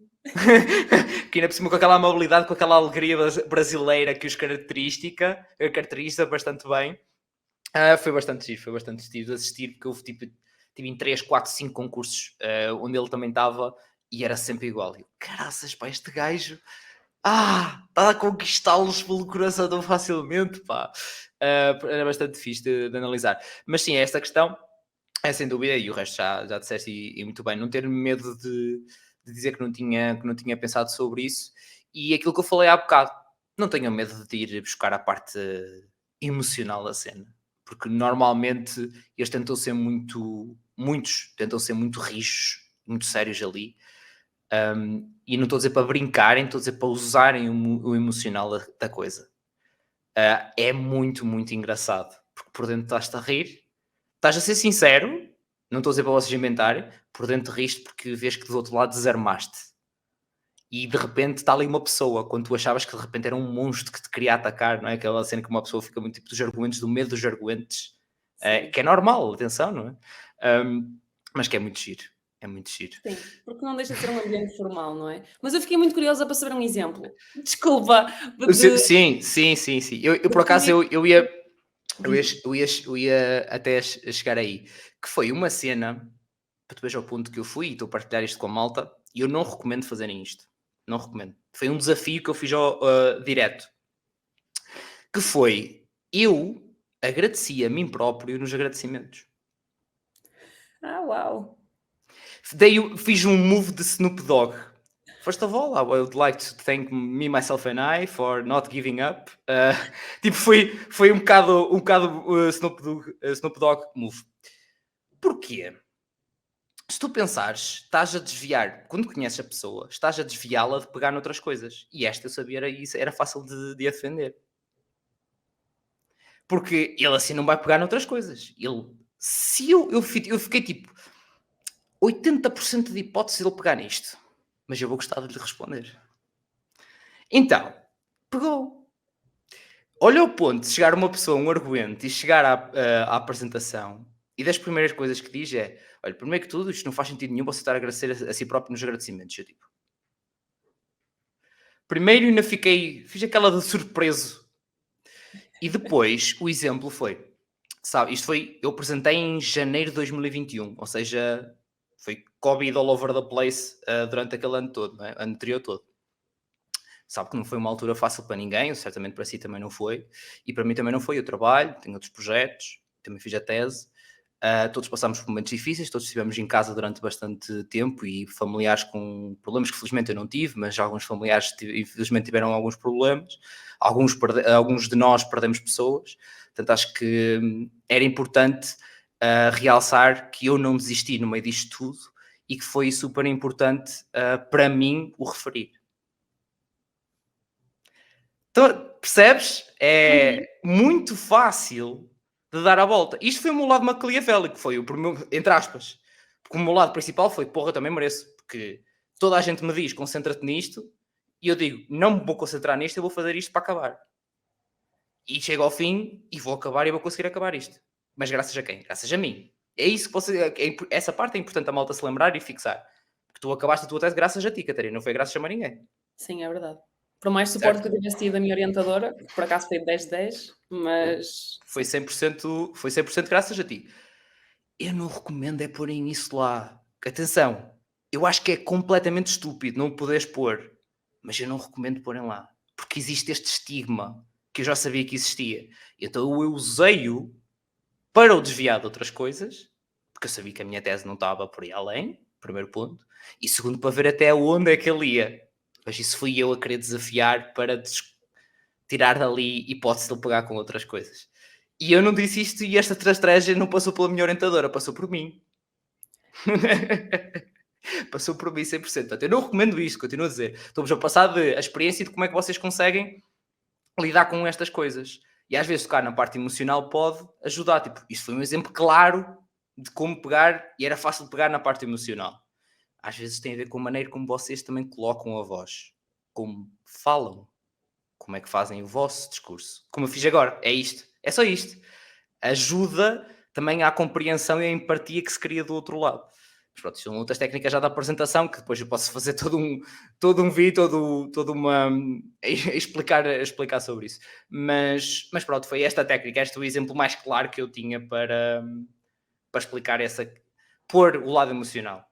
Que ainda por cima com aquela amabilidade, com aquela alegria brasileira que os caracteriza bastante bem. Foi bastante giro de assistir, porque eu tive em 3, 4, 5 concursos onde ele também estava e era sempre igual. Eu, caraças, pá, este gajo está a conquistá-los pelo coração tão facilmente, pá. Era bastante fixe de analisar. Mas sim, esta questão é sem dúvida, e o resto já disseste e muito bem, não ter medo de dizer que não tinha pensado sobre isso. E aquilo que eu falei há bocado, não tenham medo de ir buscar a parte emocional da cena, porque normalmente eles muitos tentam ser muito rijos, muito sérios ali, e não estou a dizer para brincarem, estou a dizer para usarem o emocional da coisa. É muito, muito engraçado, porque por dentro estás-te a rir, estás a ser sincero, não estou a dizer para vocês inventarem, por dentro riste porque vês que do outro lado desarmaste. E de repente está ali uma pessoa, quando tu achavas que de repente era um monstro que te queria atacar, não é? Aquela cena que uma pessoa fica muito tipo dos argumentos, do medo dos argumentos, que é normal, atenção, não é? Mas que é muito giro, é muito giro. Sim, porque não deixa de ser um ambiente formal, não é? Mas eu fiquei muito curiosa para saber um exemplo. Desculpa. Sim. Eu por acaso eu ia até chegar aí, que foi uma cena, para tu veres ao ponto que eu fui e estou a partilhar isto com a malta, e eu não recomendo fazerem isto. Não recomendo. Foi um desafio que eu fiz direto. Que foi, eu agradeci a mim próprio nos agradecimentos. Uau! Fiz um move de Snoop Dogg. First of all, I would like to thank me, myself and I for not giving up. Tipo, foi um bocado Snoop Dogg move. Porquê? Se tu pensares, estás a desviar, quando conheces a pessoa, estás a desviá-la de pegar noutras coisas. E esta eu sabia, era fácil de defender. Porque ele assim não vai pegar noutras coisas. Eu fiquei tipo 80% de hipótese de ele pegar nisto. Mas eu vou gostar de lhe responder. Então, pegou. Olha o ponto de chegar uma pessoa, um arguente, e chegar à apresentação, e das primeiras coisas que diz é: olha, primeiro que tudo, isto não faz sentido nenhum você estar a agradecer a si próprio nos agradecimentos. Eu tipo, primeiro ainda fiz aquela de surpreso. E depois o exemplo foi, sabe, eu apresentei em janeiro de 2021, ou seja, foi Covid all over the place durante aquele ano todo, não é? Ano anterior todo. Sabe que não foi uma altura fácil para ninguém, certamente para si também não foi, e para mim também não foi. Eu trabalho, tenho outros projetos, também fiz a tese, todos passámos por momentos difíceis, todos estivemos em casa durante bastante tempo e familiares com problemas que felizmente eu não tive, mas alguns familiares infelizmente tiveram alguns problemas, alguns de nós perdemos pessoas, portanto acho que era importante realçar que eu não desisti no meio disto tudo e que foi super importante para mim o referir. Então, percebes? É muito fácil de dar a volta. Isto foi o meu lado maquiavélico, foi o primeiro, entre aspas. Porque o meu lado principal foi, porra, também mereço. Porque toda a gente me diz, concentra-te nisto. E eu digo, não me vou concentrar nisto, eu vou fazer isto para acabar. E chego ao fim e vou acabar e vou conseguir acabar isto. Mas graças a quem? Graças a mim. É isso que essa parte é importante a malta se lembrar e fixar. Porque tu acabaste a tua tese graças a ti, Catarina. Não foi graças a mais ninguém. Sim, é verdade. Por mais suporte que eu tivesse tido da minha orientadora, que por acaso foi 10-10, mas... Foi 100% graças a ti. Eu não recomendo é porem isso lá. Atenção, eu acho que é completamente estúpido não o poderes pôr, mas eu não recomendo porem lá. Porque existe este estigma que eu já sabia que existia. Então eu usei-o para o desviar de outras coisas, porque eu sabia que a minha tese não estava por aí além, primeiro ponto. E segundo, para ver até onde é que ele ia. Mas isso fui eu a querer desafiar para tirar dali hipótese de ele pegar com outras coisas. E eu não disse isto e esta estratégia não passou pela minha orientadora, passou por mim. Passou por mim 100%. Portanto, eu não recomendo isto, continuo a dizer. Estou-vos a passar a experiência de como é que vocês conseguem lidar com estas coisas. E às vezes tocar na parte emocional pode ajudar. Tipo, isto foi um exemplo claro de como pegar, e era fácil de pegar na parte emocional. Às vezes tem a ver com a maneira como vocês também colocam a voz, como falam, como é que fazem o vosso discurso. Como eu fiz agora, é isto, é só isto. Ajuda também à compreensão e à empatia que se cria do outro lado. Mas pronto, são outras técnicas já da apresentação, que depois eu posso fazer todo um vídeo, explicar sobre isso. Mas pronto, foi esta técnica, este é o exemplo mais claro que eu tinha para explicar pôr o lado emocional.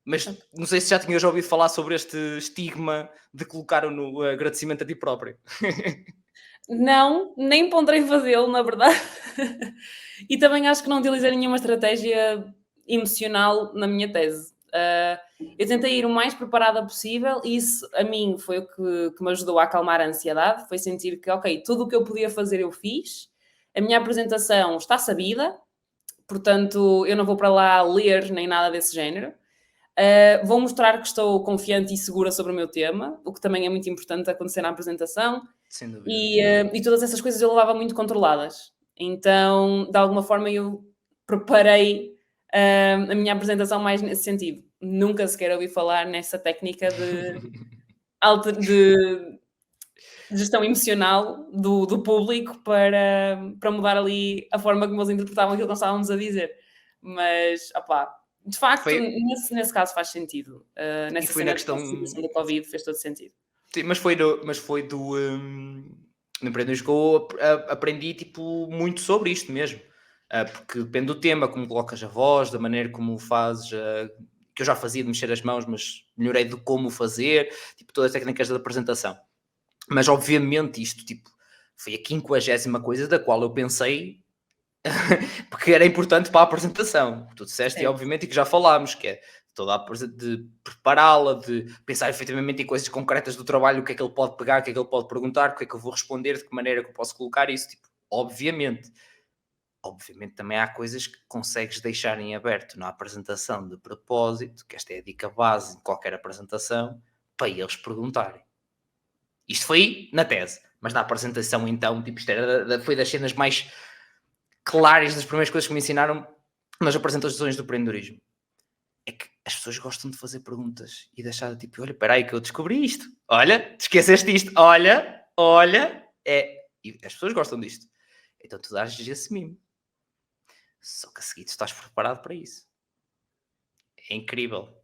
Mas não sei se já tinhas ouvido falar sobre este estigma de colocar no agradecimento a ti próprio. Não, nem ponderei fazê-lo, na verdade. E também acho que não utilizei nenhuma estratégia emocional na minha tese. Eu tentei ir o mais preparada possível e isso, a mim, foi o que me ajudou a acalmar a ansiedade. Foi sentir que, ok, tudo o que eu podia fazer eu fiz. A minha apresentação está sabida, portanto, eu não vou para lá ler nem nada desse género. Vou mostrar que estou confiante e segura sobre o meu tema, o que também é muito importante acontecer na apresentação. Sem dúvida. E todas essas coisas eu levava muito controladas. Então, de alguma forma, eu preparei a minha apresentação mais nesse sentido. Nunca sequer ouvi falar nessa técnica de gestão emocional do público para mudar ali a forma como eles interpretavam aquilo que nós estávamos a dizer. Mas, opá, de facto, nesse caso faz sentido. Nessa foi na questão do Covid fez todo sentido. Sim, mas foi do no Empreendedores Go, aprendi tipo muito sobre isto mesmo, porque depende do tema, como colocas a voz, da maneira como fazes, que eu já fazia de mexer as mãos, mas melhorei de como fazer, tipo todas as técnicas da apresentação. Mas obviamente isto tipo foi a 50ª coisa da qual eu pensei porque era importante para a apresentação. Tu disseste, e obviamente, e que já falámos, que é de prepará-la, de pensar efetivamente em coisas concretas do trabalho, o que é que ele pode pegar, o que é que ele pode perguntar, o que é que eu vou responder, de que maneira que eu posso colocar isso, tipo, obviamente também há coisas que consegues deixar em aberto na apresentação de propósito, que esta é a dica base de qualquer apresentação, para eles perguntarem. Isto foi na tese, mas na apresentação então, tipo, isto foi das cenas mais claras, das primeiras coisas que me ensinaram nas apresentações do empreendedorismo. É que as pessoas gostam de fazer perguntas e deixar tipo, olha, espera aí que eu descobri isto. Olha, te esqueceste disto. Olha. E as pessoas gostam disto. Então tu dás esse mimo. Só que a seguir tu estás preparado para isso. É incrível.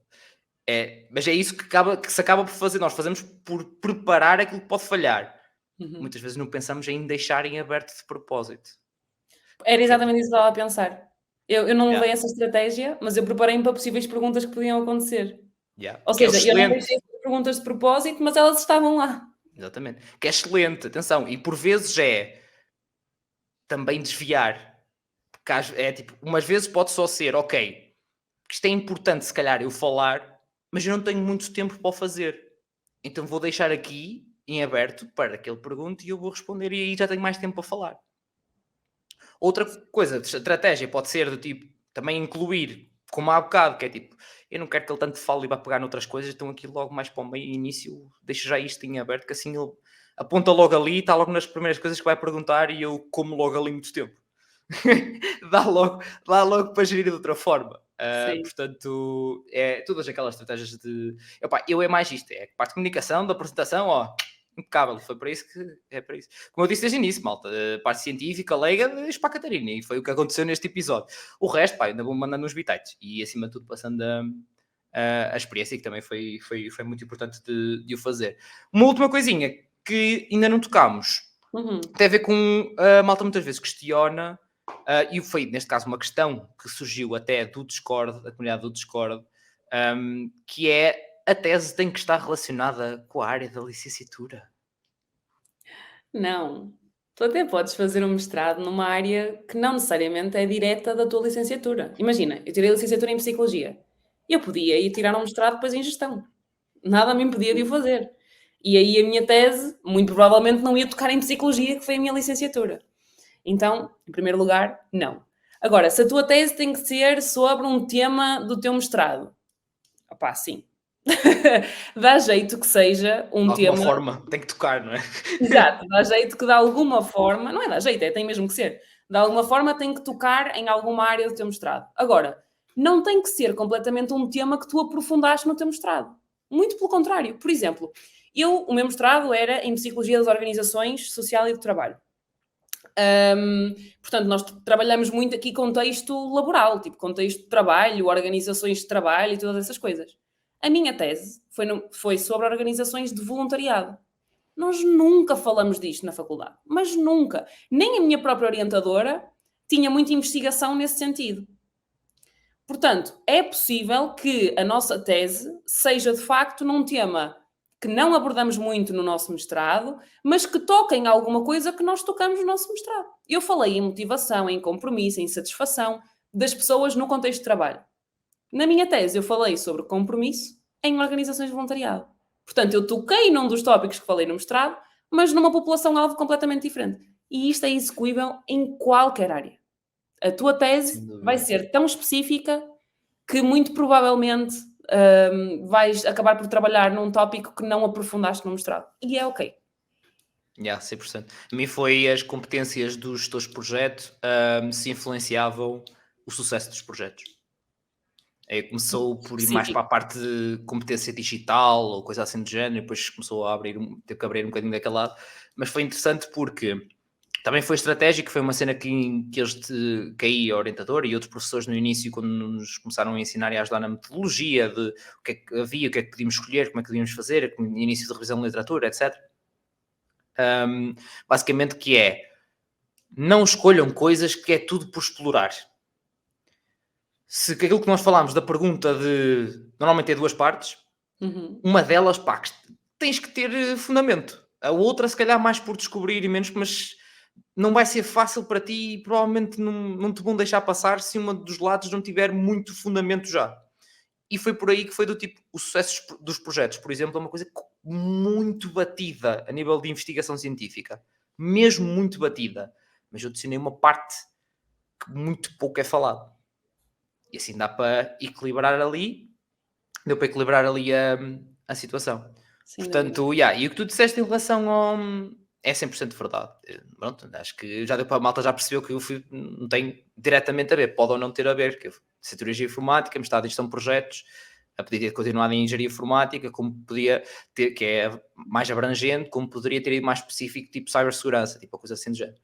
Mas é isso que se acaba por fazer. Nós fazemos por preparar aquilo que pode falhar. Muitas vezes não pensamos em deixar em aberto de propósito. Era exatamente isso que eu estava a pensar. Eu não levei essa estratégia, mas eu preparei-me para possíveis perguntas que podiam acontecer. Ou seja, eu não deixei perguntas de propósito, mas elas estavam lá. Exatamente. Que é excelente, atenção. E por vezes é também desviar. Porque é tipo, umas vezes pode só ser, ok, isto é importante se calhar eu falar, mas eu não tenho muito tempo para o fazer. Então vou deixar aqui em aberto para que ele pergunte e eu vou responder e aí já tenho mais tempo para falar. Outra coisa de estratégia pode ser do tipo, também incluir, como há bocado, que é tipo, eu não quero que ele tanto fale e vá pegar noutras coisas, então aqui logo mais para o meio início, deixo já isto em aberto, que assim ele aponta logo ali, está logo nas primeiras coisas que vai perguntar e eu como logo ali muito tempo. dá logo para gerir de outra forma. Portanto, todas aquelas estratégias de... eu é mais isto, é a parte de comunicação, da apresentação, impecável, foi para isso que é para isso. Como eu disse desde o início, malta, parte científica, leiga, deixo para a Catarina, e foi o que aconteceu neste episódio. O resto, ainda vou mandando uns bitites, e acima de tudo passando a experiência, que também foi muito importante de o fazer. Uma última coisinha, que ainda não tocámos, tem a ver com a malta muitas vezes questiona, e foi neste caso uma questão que surgiu até do Discord, da comunidade do Discord, que é: a tese tem que estar relacionada com a área da licenciatura? Não. Tu até podes fazer um mestrado numa área que não necessariamente é direta da tua licenciatura. Imagina, eu tirei a licenciatura em Psicologia. Eu podia ir tirar um mestrado depois em Gestão. Nada me impedia de o fazer. E aí a minha tese, muito provavelmente, não ia tocar em Psicologia, que foi a minha licenciatura. Então, em primeiro lugar, não. Agora, se a tua tese tem que ser sobre um tema do teu mestrado, opá, sim. Dá jeito que seja um tema... De alguma forma, tem que tocar, não é? Exato, dá jeito que de alguma forma... Não é dar jeito, tem mesmo que ser. De alguma forma tem que tocar em alguma área do teu mestrado. Agora, não tem que ser completamente um tema que tu aprofundaste no teu mestrado. Muito pelo contrário. Por exemplo, o meu mestrado era em Psicologia das Organizações Social e do Trabalho. Portanto, nós trabalhamos muito aqui contexto laboral, tipo contexto de trabalho, organizações de trabalho e todas essas coisas. A minha tese foi sobre organizações de voluntariado. Nós nunca falamos disto na faculdade, mas nunca. Nem a minha própria orientadora tinha muita investigação nesse sentido. Portanto, é possível que a nossa tese seja de facto num tema que não abordamos muito no nosso mestrado, mas que toca em alguma coisa que nós tocamos no nosso mestrado. Eu falei em motivação, em compromisso, em satisfação das pessoas no contexto de trabalho. Na minha tese, eu falei sobre compromisso em organizações de voluntariado. Portanto, eu toquei num dos tópicos que falei no mestrado, mas numa população-alvo completamente diferente. E isto é execuível em qualquer área. A tua tese vai ser tão específica que muito provavelmente vais acabar por trabalhar num tópico que não aprofundaste no mestrado. E é ok. 100%. A mim foi as competências dos gestores de projeto se influenciavam o sucesso dos projetos. Aí começou por ir mais para a parte de competência digital ou coisa assim do género, e depois começou a ter que abrir um bocadinho daquele lado. Mas foi interessante porque também foi estratégico, foi uma cena que eles, que a orientadora e outros professores no início, quando nos começaram a ensinar e a ajudar na metodologia de o que é que havia, o que é que podíamos escolher, como é que podíamos fazer, início de revisão de literatura, etc. Basicamente que é, não escolham coisas que é tudo por explorar. Se aquilo que nós falámos da pergunta de, normalmente é duas partes, uma delas, pá, tens que ter fundamento. A outra, se calhar, mais por descobrir e menos, mas não vai ser fácil para ti e provavelmente não te vão deixar passar se uma dos lados não tiver muito fundamento já. E foi por aí que foi do tipo, o sucesso dos projetos, por exemplo, é uma coisa muito batida a nível de investigação científica. Mesmo muito batida. Mas eu adicionei uma parte que muito pouco é falado. E assim dá para equilibrar ali, deu para equilibrar ali a situação. Sem Portanto, e o que tu disseste em relação ao... É 100% verdade. Pronto, acho que já deu para a malta já percebeu que eu não tem diretamente a ver, pode ou não ter a ver, que eu sei teologia informática, mestrado em gestão de projetos, podia ter continuado em engenharia informática, como podia ter, que é mais abrangente, como poderia ter ido mais específico, tipo cibersegurança, tipo a coisa assim do género.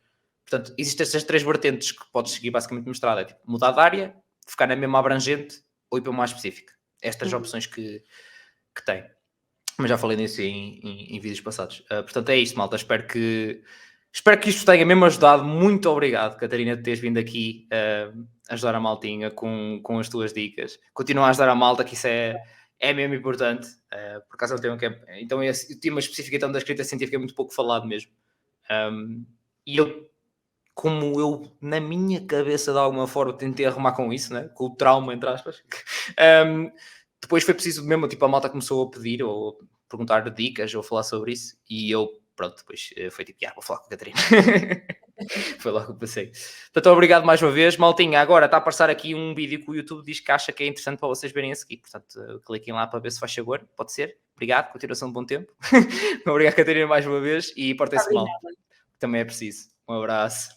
Portanto, existem essas 3 vertentes que podes seguir basicamente no mestrado, é tipo mudar de área, ficar na mesma abrangente ou ir para uma mais específica. Estas opções que tem. Mas já falei nisso em vídeos passados. Portanto, é isto, malta. Espero que isto tenha mesmo ajudado. Muito obrigado, Catarina, de teres vindo aqui ajudar a maltinha com as tuas dicas. Continua a ajudar a malta, que isso é mesmo importante. Por acaso é um tema que é... Então, o tema específico então, da escrita científica é muito pouco falado mesmo. E como eu, na minha cabeça, de alguma forma, tentei arrumar com isso, né? Com o trauma, entre aspas. Depois foi preciso mesmo, tipo, a malta começou a pedir ou perguntar dicas ou falar sobre isso e eu, pronto, depois foi tipo, vou falar com a Catarina. Foi logo que eu passei. Portanto, obrigado mais uma vez. Maltinha, agora está a passar aqui um vídeo que o YouTube diz que acha que é interessante para vocês verem a seguir. Portanto, cliquem lá para ver se faz favor. Pode ser. Obrigado. Continuação de bom tempo. Obrigado, Catarina, mais uma vez e portem-se mal. Também é preciso. Um abraço.